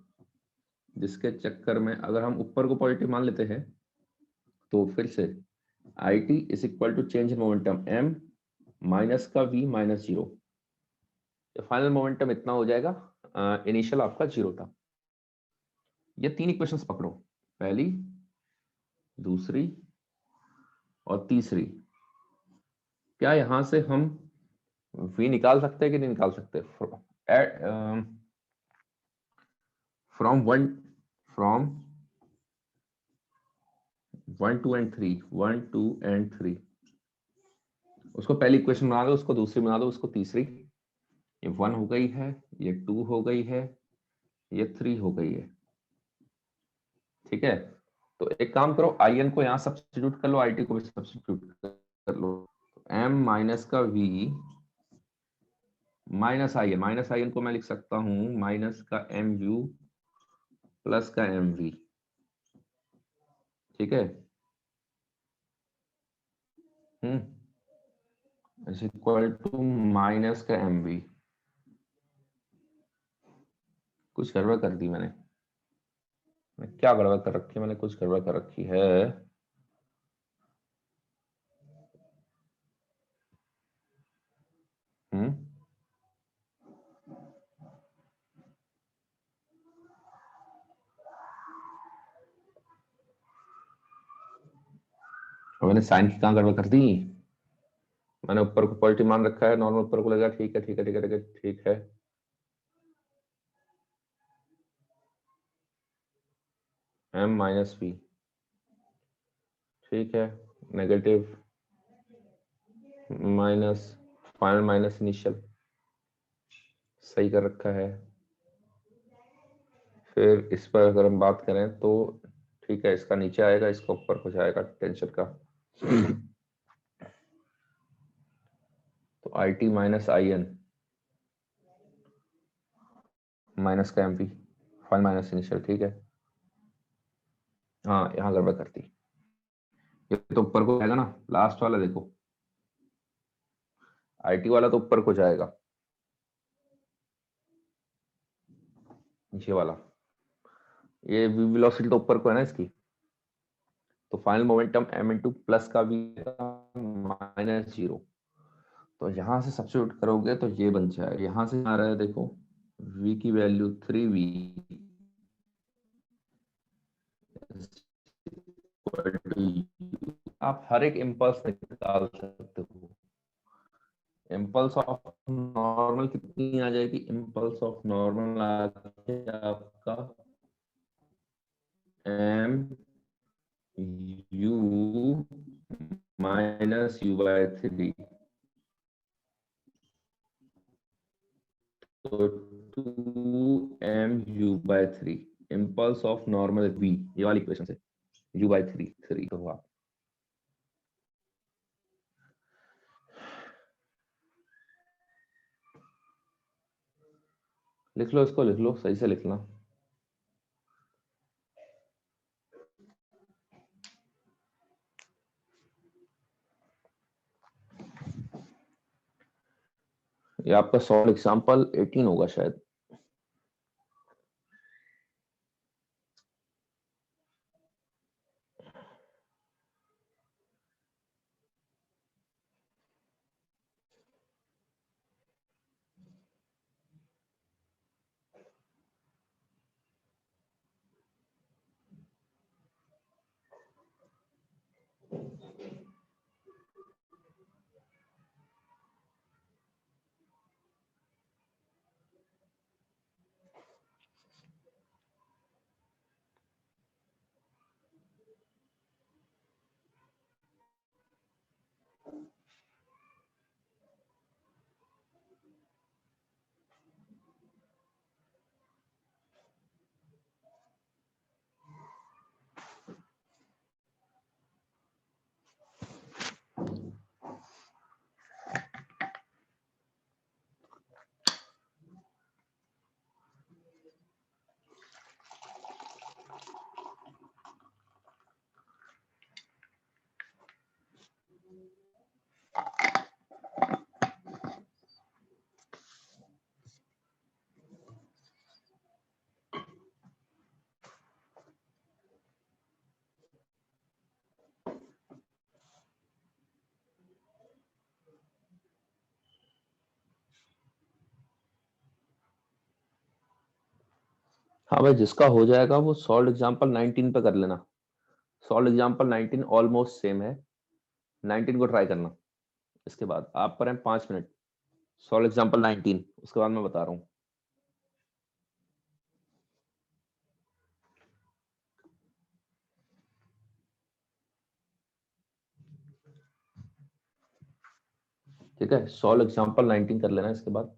जिसके चक्कर में अगर हम ऊपर को पॉजिटिव मान लेते हैं तो फिर से IT is equal to change in momentum M minus का V माइनस 0। फाइनल मोमेंटम इतना हो जाएगा, इनिशियल आपका 0 था। ये 3 इक्वेशंस पकड़ो, पहली, दूसरी और तीसरी। क्या यहां से हम V निकाल सकते हैं कि नहीं निकाल सकते? फ्रॉम 1 2 एंड 3, 1 2 एंड 3, उसको पहली इक्वेशन बना दो, उसको दूसरी बना दो, उसको तीसरी। ये 1 हो गई है, ये 2 हो गई है, ये 3 हो गई है। ठीक है, तो एक काम करो, IN को यहां सब्स्टिट्यूट कर लो, IT को भी सब्स्टिट्यूट कर लो। M माइनस का V minus IN, minus IN को मैं लिख सकता हूं माइनस का MU प्लस का MV। ठीक है, इज इक्वल टू माइनस का MV। कुछ गड़बड़ कर दी मैंने, क्या गड़बड़ कर रखी है मैंने? कुछ गड़बड़ कर रखी है। हम्म और मैंने साइन की कहाँ गड़बड़ कर दी? मैंने ऊपर को पॉजिटिव मान रखा है, नॉर्मल ऊपर को लगा। ठीक है ठीक है ठीक है ठीक है ठीक है। M माइनस V, ठीक है, negative minus final minus initial, सही कर रखा है। फिर इस पर अगर हम बात करें तो ठीक है, इसका नीचे आएगा, इसका ऊपर को जाएगा टेंशन का। तो IT माइनस IN माइनस का MV, फाइनल माइनस इनिशियल। ठीक है, हाँ यहाँ गड़बड़ करती, ये तो ऊपर को जाएगा ना, लास्ट वाला देखो, IT वाला तो ऊपर को जाएगा, ये वाला, ये वेलोसिटी तो ऊपर को है ना इसकी, तो final momentum M into plus का V माइनस 0। तो यहां से सब्स्टिट्यूट करोगे तो ये बन जाएगा, यहां से आ रहा है देखो, V की वैल्यू 3V आप हर एक इम्पल्स निकाल सकते हो। इम्पल्स ऑफ नॉर्मल कितनी आ जाएगी? इम्पल्स ऑफ नॉर्मल आ गया आपका MU माइनस U/3, तो 2MU/3 impulse of normal V, ये वाली इक्वेशन से U/3 तो हुआ। लिख लो इसको, लिख लो, सही से लिखना। ये आपका सॉल्व एग्जांपल 18 होगा शायद। हाँ भाई, जिसका हो जाएगा वो सॉल्व एग्जांपल 19 पे कर लेना। सॉल्व एग्जांपल 19 ऑलमोस्ट सेम है, 19 को ट्राई करना। इसके बाद आप करें 5 मिनट, सॉल्व एग्जांपल 19, उसके बाद मैं बता रहा हूँ। ठीक है, सॉल्व एग्जांपल 19 कर लेना इसके बाद।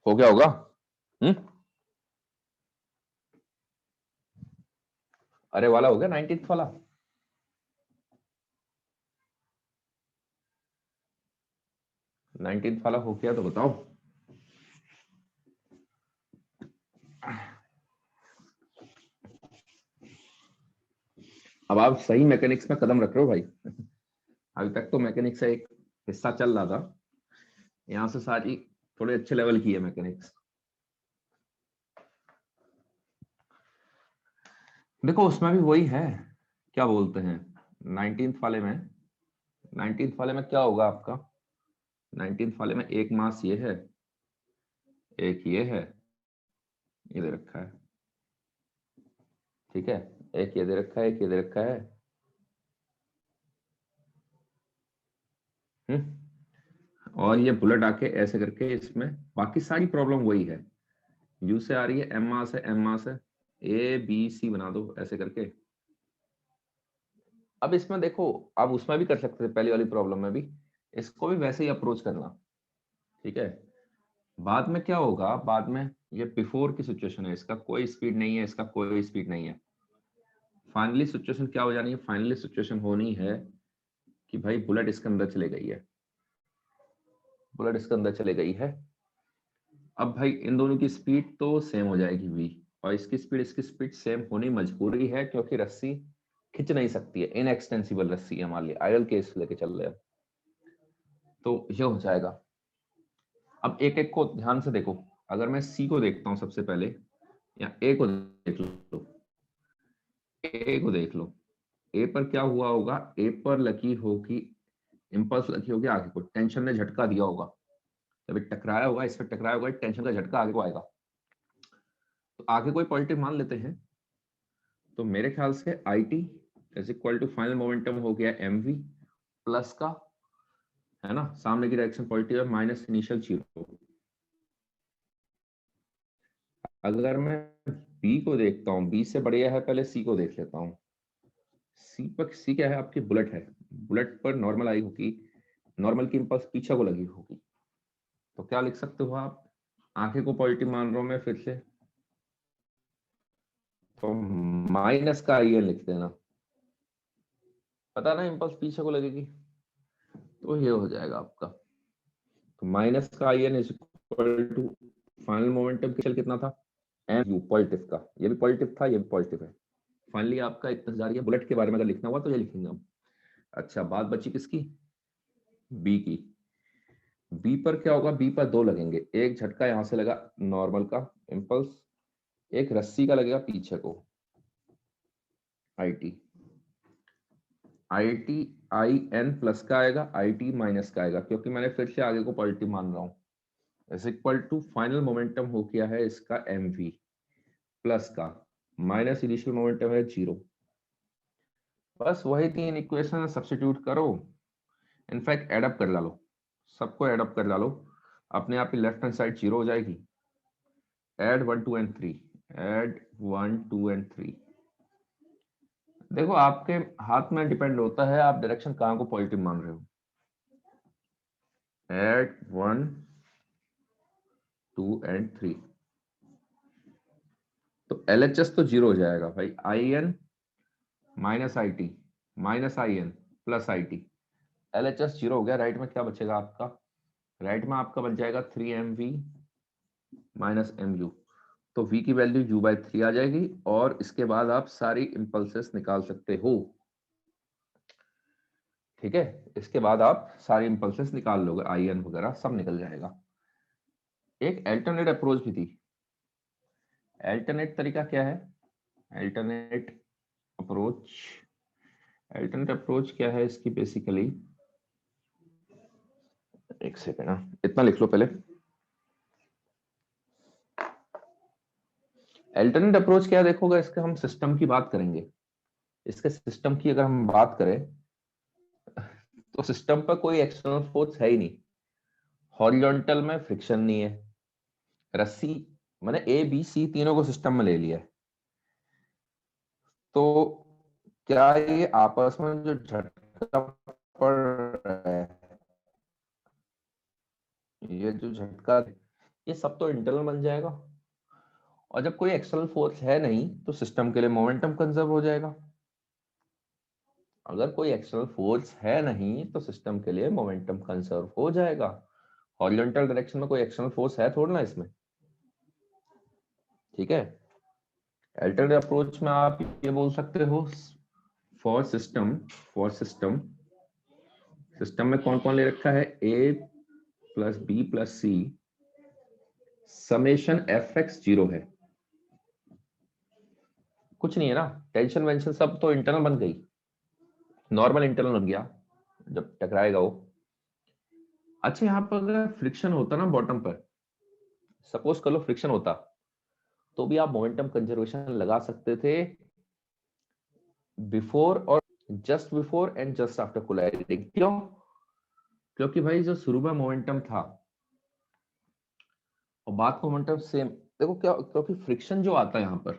हो गया होगा। हम्म, अरे वाला हो गया 19th वाला। 19th वाला हो गया तो बताओ। अब आप सही मैकेनिक्स में कदम रख रहे हो भाई। अभी तक तो मैकेनिक्स का एक हिस्सा चल रहा था, यहाँ से सारी थोड़े अच्छे लेवल की है मैकेनिक्स। देखो उसमें भी वही है, क्या बोलते हैं 19th वाले में, 19th वाले में क्या होगा आपका, 19th वाले में एक मास ये है, एक ये है, ये दे रखा है, ठीक है, एक ये दे रखा है, एक ये दे रखा है। और ये बुलेट आके ऐसे करके इसमें, बाकी सारी प्रॉब्लम वही है, यू से आ रही है, एम मास है, एम मास है, ए बी सी बना दो ऐसे करके। अब इसमें देखो, आप उसमें भी कर सकते थे पहली वाली प्रॉब्लम में भी, इसको भी वैसे ही अप्रोच करना, ठीक है। बाद में क्या होगा, बाद में ये बिफोर की सिचुएशन है, इसका कोई स्पीड नहीं है, इसका कोई स्पीड नहीं है। फाइनली सिचुएशन क्या हो जानी है, फाइनली सिचुएशन होनी है कि भाई बुलेट इसके अंदर चले गई है, बुलेट इसके अंदर चले गई है। अब भाई इन दोनों की स्पीड तो सेम हो जाएगी v, और इसकी स्पीड सेम होनी मजबूरी है, क्योंकि रस्सी खिंच नहीं सकती है, इनएक्सटेंसिबल रस्सी है, मान लिया आइडल केस लेके चल रहे हैं, तो ये हो जाएगा। अब एक एक को ध्यान से देखो, अगर मैं सी को देखता हूं सबसे पहले, या ए को देख लो, ए को देख लो, ए पर क्या हुआ होगा, ए पर लगी होगी इंपल्स, लगी होगी आगे को, टेंशन ने झटका दिया होगा, जब टकराया होगा, इस पर टकराया होगा, टेंशन का झटका आगे को आएगा, तो आगे कोई पॉजिटिव मान लेते हैं। तो मेरे ख्याल से I T is equal to final momentum हो गया एम वी प्लस का, है ना, सामने की डायरेक्शन पॉजिटिव है, माइनस इनिशियल 0। अगर मैं बी को देखता हूँ, बी से बढ़िया है, पहले सी को देख लेता हूँ। सी पर, सी क्या है आपकी, बुलेट है, बुलेट पर नॉर्मल आई होगी, नॉर्मल की इंपल्स पीछे को लगी होगी, तो क्या लिख सकते हो आप, आंखें को पॉजिटिव मान रहा हूं मैं फिर से, तो माइनस का आई लिख देना, पता ना इंपल्स पीछे को लगेगी, तो ये हो जाएगा आपका। तो माइनस का I N is equal to final momentum कितना था, एम यू पॉजिटिव का, ये भी पॉजिटिव था, ये भी पॉजिटिव है। फाइनली आपका इतना जा रही है, बुलेट के बारे में अगर लिखना हुआ तो ये लिखेंगे हम। अच्छा बात बची किसकी, बी की। बी पर क्या होगा, बी पर दो लगेंगे, एक झटका यहां से लगा नॉर्मल का इंपल्स, एक रस्सी का लगेगा पीछे को, I T, I T I N plus का आएगा, आई टी माइनस का आएगा, क्योंकि मैंने फिर से आगे को पॉजिटिव मान रहा हूं। Is equal to final momentum हो गया है इसका एम वी प्लस का, माइनस इनिशियल मोमेंटम है 0। बस वही 3 इक्वेशन सब्स्टिट्यूट करो, इनफैक्ट एडअप कर डालो, सबको एडअप कर डालो, अपने आप ही लेफ्ट हैंड साइड 0 हो जाएगी। Add 1 2 and 3, add 1 2 and 3। देखो आपके हाथ में डिपेंड होता है आप डायरेक्शन कहां को पॉजिटिव मान रहे हो। एड 1 2 एंड 3, तो LHS तो 0 हो जाएगा भाई, I N minus I T minus I N plus I T, LHS 0 हो गया। राइट में क्या बचेगा आपका, राइट में आपका बन जाएगा 3mv माइनस mu, तो v की वैल्यू u/3 आ जाएगी, और इसके बाद आप सारी इंपल्सेस निकाल सकते हो, ठीक है। इसके बाद आप सारी इंपल्सेस निकाल लोगे, आई एन वगैरह सब निकल जाएगा। एक अल्टरनेट अप्रोच भी थी। अल्टरनेट तरीका क्या है, अल्टरनेट अप्रोच, अल्टरनेट अप्रोच क्या है इसकी बेसिकली, एक सेकेंड ना, इतना लिख लो पहले। अल्टरनेट अप्रोच क्या देखोगे, इसके हम सिस्टम की बात करेंगे। इसके सिस्टम की अगर हम बात करें तो सिस्टम पर कोई एक्सटर्नल फोर्स है ही नहीं, हॉरिजॉन्टल में फ्रिक्शन नहीं है, रस्सी मैंने ए बी सी तीनों को सिस्टम में ले लिया है, तो क्या ये आपस में जो झटका पड़ रहा है, ये जो झटका, ये सब तो इंटरनल बन जाएगा, और जब कोई एक्सटर्नल फोर्स है नहीं तो सिस्टम के लिए मोमेंटम कंजर्व हो जाएगा। अगर कोई एक्सटर्नल फोर्स है नहीं तो सिस्टम के लिए मोमेंटम कंजर्व हो जाएगा, हॉरिजॉन्टल डायरेक्शन में कोई एक्सटर्नल फोर्स है थोड़ा ना इसमें, ठीक है। अल्टरनेट अप्रोच में आप ये बोल सकते हो फॉर सिस्टम सिस्टम में कौन कौन ले रखा है, a plus b plus c summation f x 0 है, कुछ नहीं है ना, टेंशन वेंशन सब तो इंटरनल बन गई, नॉर्मल इंटरनल बन गया जब टकराएगा वो। अच्छा यहाँ पर अगर फ्रिक्शन होता ना बॉटम पर, सपोज कर लो फ्रिक्शन होता, तो भी आप मोमेंटम कंजर्वेशन लगा सकते थे बिफोर और just before and just after colliding. क्यों? क्योंकि भाई जो शुरू में मोमेंटम था और बाद में मोमेंटम सेम, देखो क्या, क्योंकि फ्रिक्शन जो आता है यहाँ पर,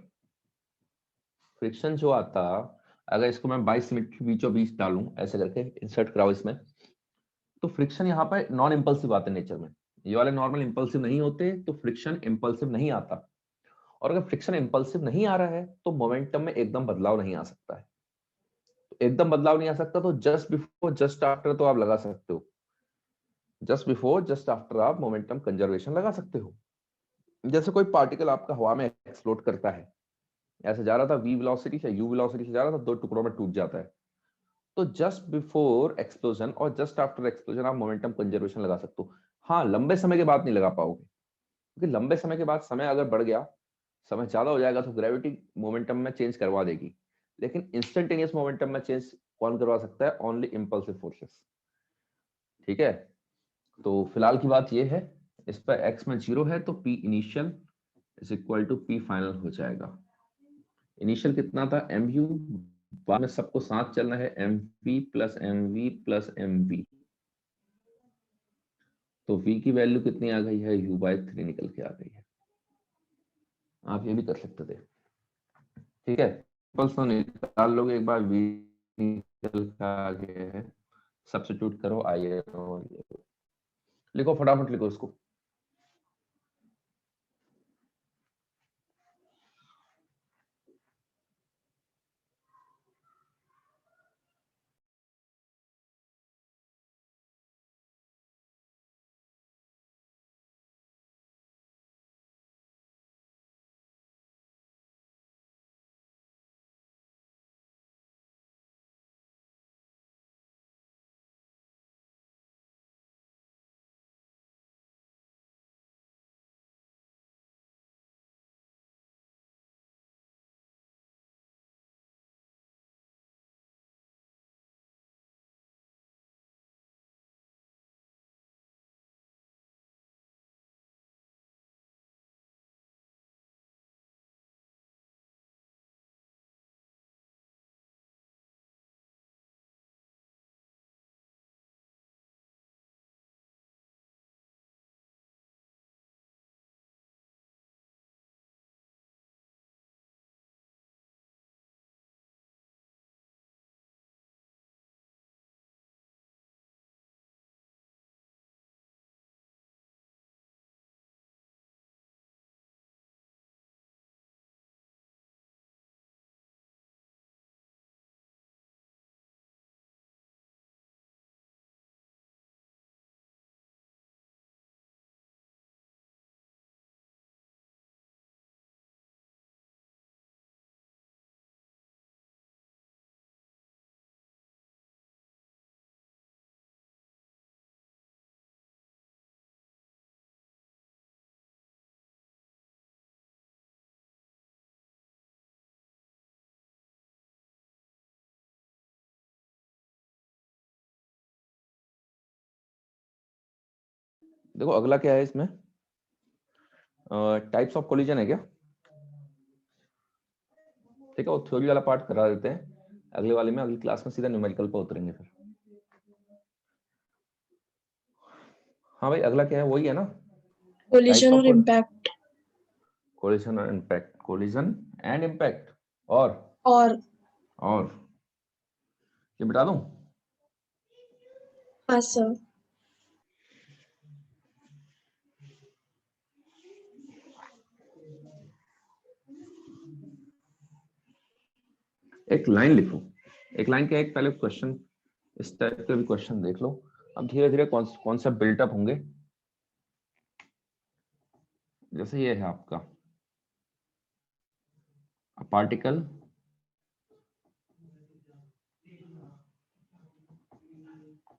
फ्रिक्शन जो आता, अगर इसको मैं 22 मिनट के बीचों बीच डालूं ऐसे करके इंसर्ट कराओ इसमें, तो फ्रिक्शन यहाँ पर नॉन इंपल्सिव आते नेचर में, ये वाले नॉर्मल इंपल्सिव नहीं होते, तो फ्रिक्शन इंपल्सिव नहीं आता। और अगर फ्रिक्शन इंपल्सिव नहीं आ रहा है तो मोमेंटम में एकदम बदलाव नहीं आ सकता है, तो एकदम बदलाव नहीं आ सकता, तो जस्ट बिफोर जस्ट आफ्टर तो आप लगा सकते हो, जस्ट बिफोर जस्ट आफ्टर आप मोमेंटम कंजर्वेशन लगा सकते हो। जैसे कोई पार्टिकल आपका हवा में एक्सप्लोड करता है, ऐसे जा रहा था v वेलोसिटी से u वेलोसिटी से जा रहा था, दो टुकड़ों में टूट जाता है, तो जस्ट बिफोर एक्सप्लोजन और जस्ट आफ्टर एक्सप्लोजन आप मोमेंटम कंजर्वेशन लगा सकते हो। हाँ, लंबे समय के बाद नहीं लगा पाओगे, क्योंकि लंबे समय के बाद समय अगर बढ़ गया, समय ज्यादा हो जाएगा तो ग्रेविटी मोमेंटम में चेंज करवा देगी, लेकिन इंस्टेंटेनियस मोमेंटम में चेंज कौन करवा सकता है? ओनली इंपल्सिव फोर्सेस, ठीक है। तो फिलहाल की बात ये है, इस पर x में 0 है तो p initial is equal to p final हो जाएगा। इनिशियल कितना था? mu, बाद में सबको साथ चलना है, mv plus mv plus mv, तो v की वैल्यू कितनी आ गई है? u/3 निकल के आ गई है। आप ये भी कर सकते थे, ठीक है। पल्स तो निकाल लोगे एक बार, v निकल के आ गया है, सब्स्टिट्यूट करो, आइए लिखो, फटाफट लिखो इसको। देखो अगला क्या है इसमें, टाइप्स ऑफ कोलिजन है क्या, ठीक है। वो थ्योरी वाला पार्ट करा देते हैं अगले वाले में, अगली क्लास में सीधा न्यूमेरिकल पर उतरेंगे फिर। हाँ भाई, अगला क्या है? वही है ना, कोलिजन और इम्पैक्ट। कोलिजन और इम्पैक्ट, कोलिजन एंड इम्पैक्ट, और ये बता दूं? हाँ सर। एक लाइन लिखो, एक लाइन का एक पहले क्वेश्चन, इस टाइप के भी क्वेश्चन देख लो। अब धीरे धीरे कॉन्सेप्ट बिल्टअप होंगे, जैसे ये है आपका पार्टिकल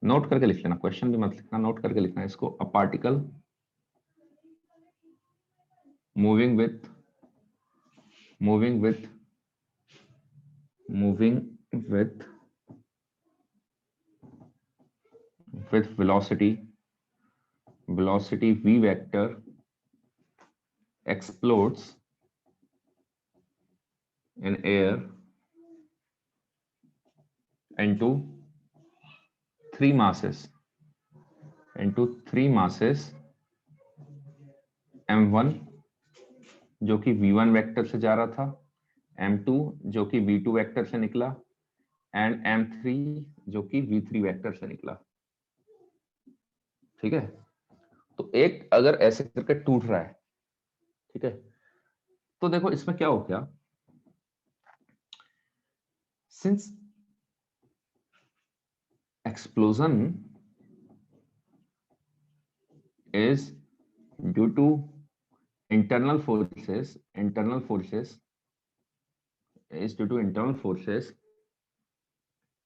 नोट करके लिख लेना, क्वेश्चन भी मत लिखना, नोट करके लिखना इसको। A particle moving with velocity v vector explodes in air into three masses m1 जो कि v1 वेक्टर से जा रहा था, m2 जो कि v2 वेक्टर से निकला, एंड m3 जो कि v3 वेक्टर से निकला। ठीक है, तो एक अगर ऐसे करके टूट रहा है, ठीक है, तो देखो इसमें क्या हो गया, since explosion is due to internal forces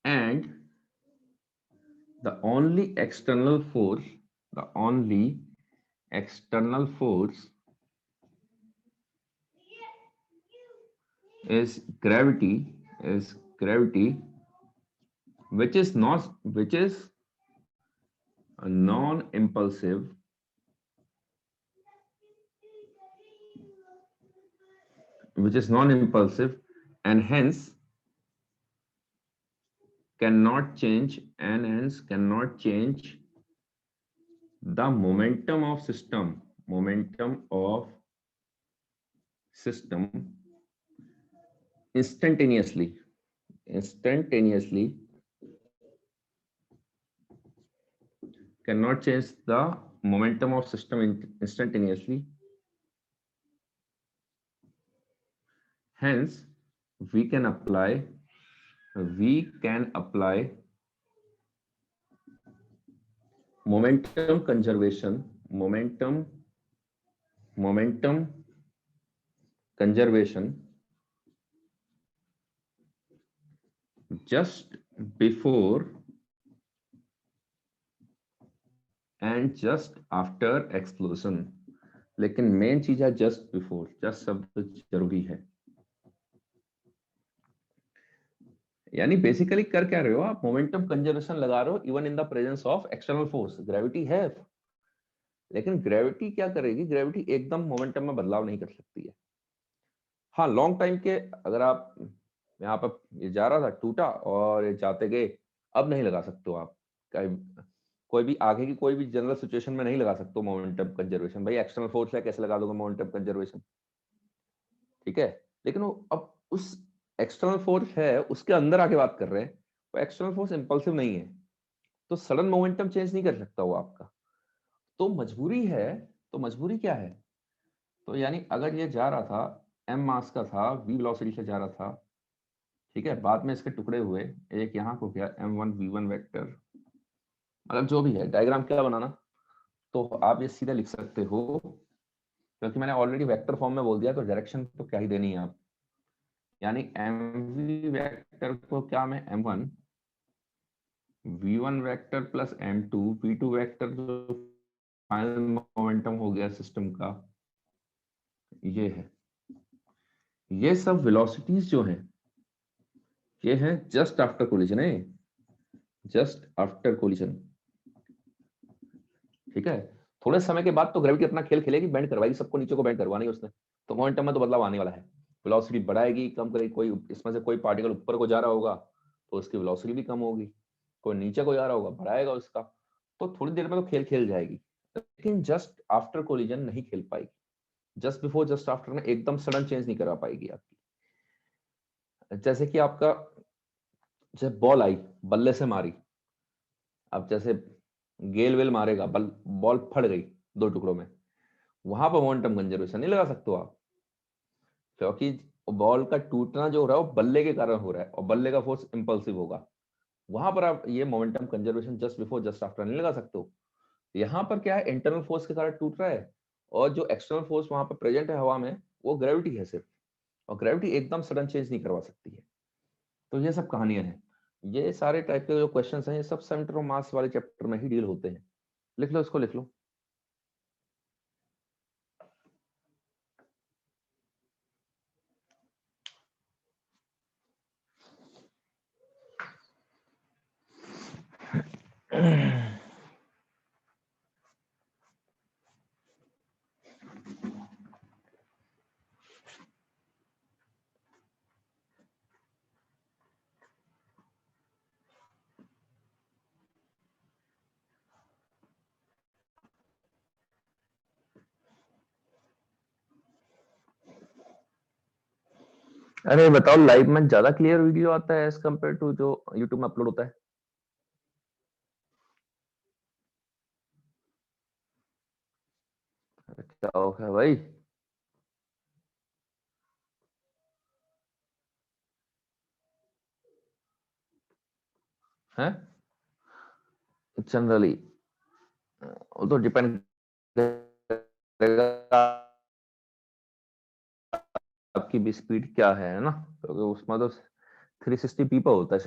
and the only external force is gravity, which is a non-impulsive and hence cannot change the momentum of system instantaneously cannot change the momentum of system instantaneously, hence we can apply momentum conservation just before and just after explosion। लेकिन main चीज है just before, just शब्द जरूरी है। यानी basically कर क्या रहे हो आप, मोमेंटम कंजर्वेशन लगा रहे हो even in the presence of external force. Gravity है, लेकिन ग्रेविटी क्या करेगी, ग्रेविटी एकदम मोमेंटम में बदलाव नहीं कर सकती है। हाँ, लॉन्ग टाइम के अगर आप यहाँ पर ये जा रहा था टूटा और ये जाते गए, अब नहीं लगा सकते हो आप, कोई भी आगे की कोई भी जनरल सिचुएशन में नहीं लगा सकते मोमेंटम कंजर्वेशन। भाई एक्सटर्नल फोर्स है, कैसे लगा दोगे मोमेंटम कंजर्वेशन, ठीक है। लेकिन वो अब उस एक्सटर्नल फोर्स है उसके अंदर आके बात कर रहे हैं, वो एक्सटर्नल फोर्स इंपल्सिव नहीं है, तो सडन मोमेंटम चेंज नहीं कर सकता वो आपका। तो मजबूरी है, तो मजबूरी क्या है, तो यानी अगर ये जा रहा था m मास का था, v वेलोसिटी से जा रहा था, ठीक है, बाद में इसके टुकड़े हुए, एक यहाँ को गया m1 v1 वेक्टर, मतलब जो भी है डायग्राम क्या बनाना, तो आप ये सीधा लिख सकते हो, क्योंकि मैंने ऑलरेडी वेक्टर फॉर्म में बोल दिया, तो डायरेक्शन तो क्या ही देनी है आप। यानी mv वेक्टर को क्या मैं m1 v1 vector plus m2 v2 vector, जो फाइनल मोमेंटम हो गया सिस्टम का, ये है। ये सब वेलोसिटीज जो हैं, ये हैं जस्ट आफ्टर कोलिजन है, जस्ट आफ्टर कोलिजन, ठीक है। थोड़े समय के बाद तो ग्रेविटी अपना खेल खेलेगी, बेंड करवाएगी, सबको नीचे को बेंड करवानी है उसने, तो मोमेंटम में तो बदलाव आने वाला है। वेलोसिटी बढ़ाएगी, कम करेगी, कोई इसमें से कोई पार्टिकल ऊपर को जा रहा होगा तो उसकी वेलोसिटी भी कम होगी, कोई नीचे को जा रहा होगा बढ़ाएगा उसका, तो थोड़ी देर में तो खेल खेल जाएगी। लेकिन जस्ट आफ्टर कोलिजन नहीं खेल पाएगी, जस्ट बिफोर जस्ट आफ्टर में एकदम सडन चेंज नहीं करा पाएगी आपकी। जैसे कि आपका जब बॉल आई, बल्ले से मारी, अब जैसे गेल वेल मारेगा, बॉल फट गई दो टुकड़ों में, वहां पर मोमेंटम कंजर्वेशन नहीं लगा सकते हो आप, क्योंकि बॉल का टूटना जो हो रहा है वो बल्ले के कारण हो रहा है और बल्ले का फोर्स इंपल्सिव होगा। वहां पर आप ये momentum conservation just before just after नहीं लगा सकते हो। यहाँ पर क्या है, इंटरनल फोर्स के कारण टूट रहा है और जो एक्सटर्नल फोर्स वहां पर प्रेजेंट है हवा में वो ग्रेविटी है सिर्फ, और ग्रेविटी एकदम सडन चेंज नहीं करवा सकती है। तो ये सब कहानियां हैं। ये सारे टाइप के जो क्वेश्चंस हैं ये सब सेंटर ऑफ मास वाले चैप्टर में ही डील होते हैं। लिख लो, इसको लिख लो। अरे बताओ, लाइव में ज्यादा क्लियर वीडियो आता है एज कम्पेयर टू जो यूट्यूब में अपलोड होता है? क्या हो गया भाई? हैं? जनरली वो तो डिपेंड करेगा आपकी भी स्पीड क्या है ना, क्योंकि उसमें तो 360p पे होता है।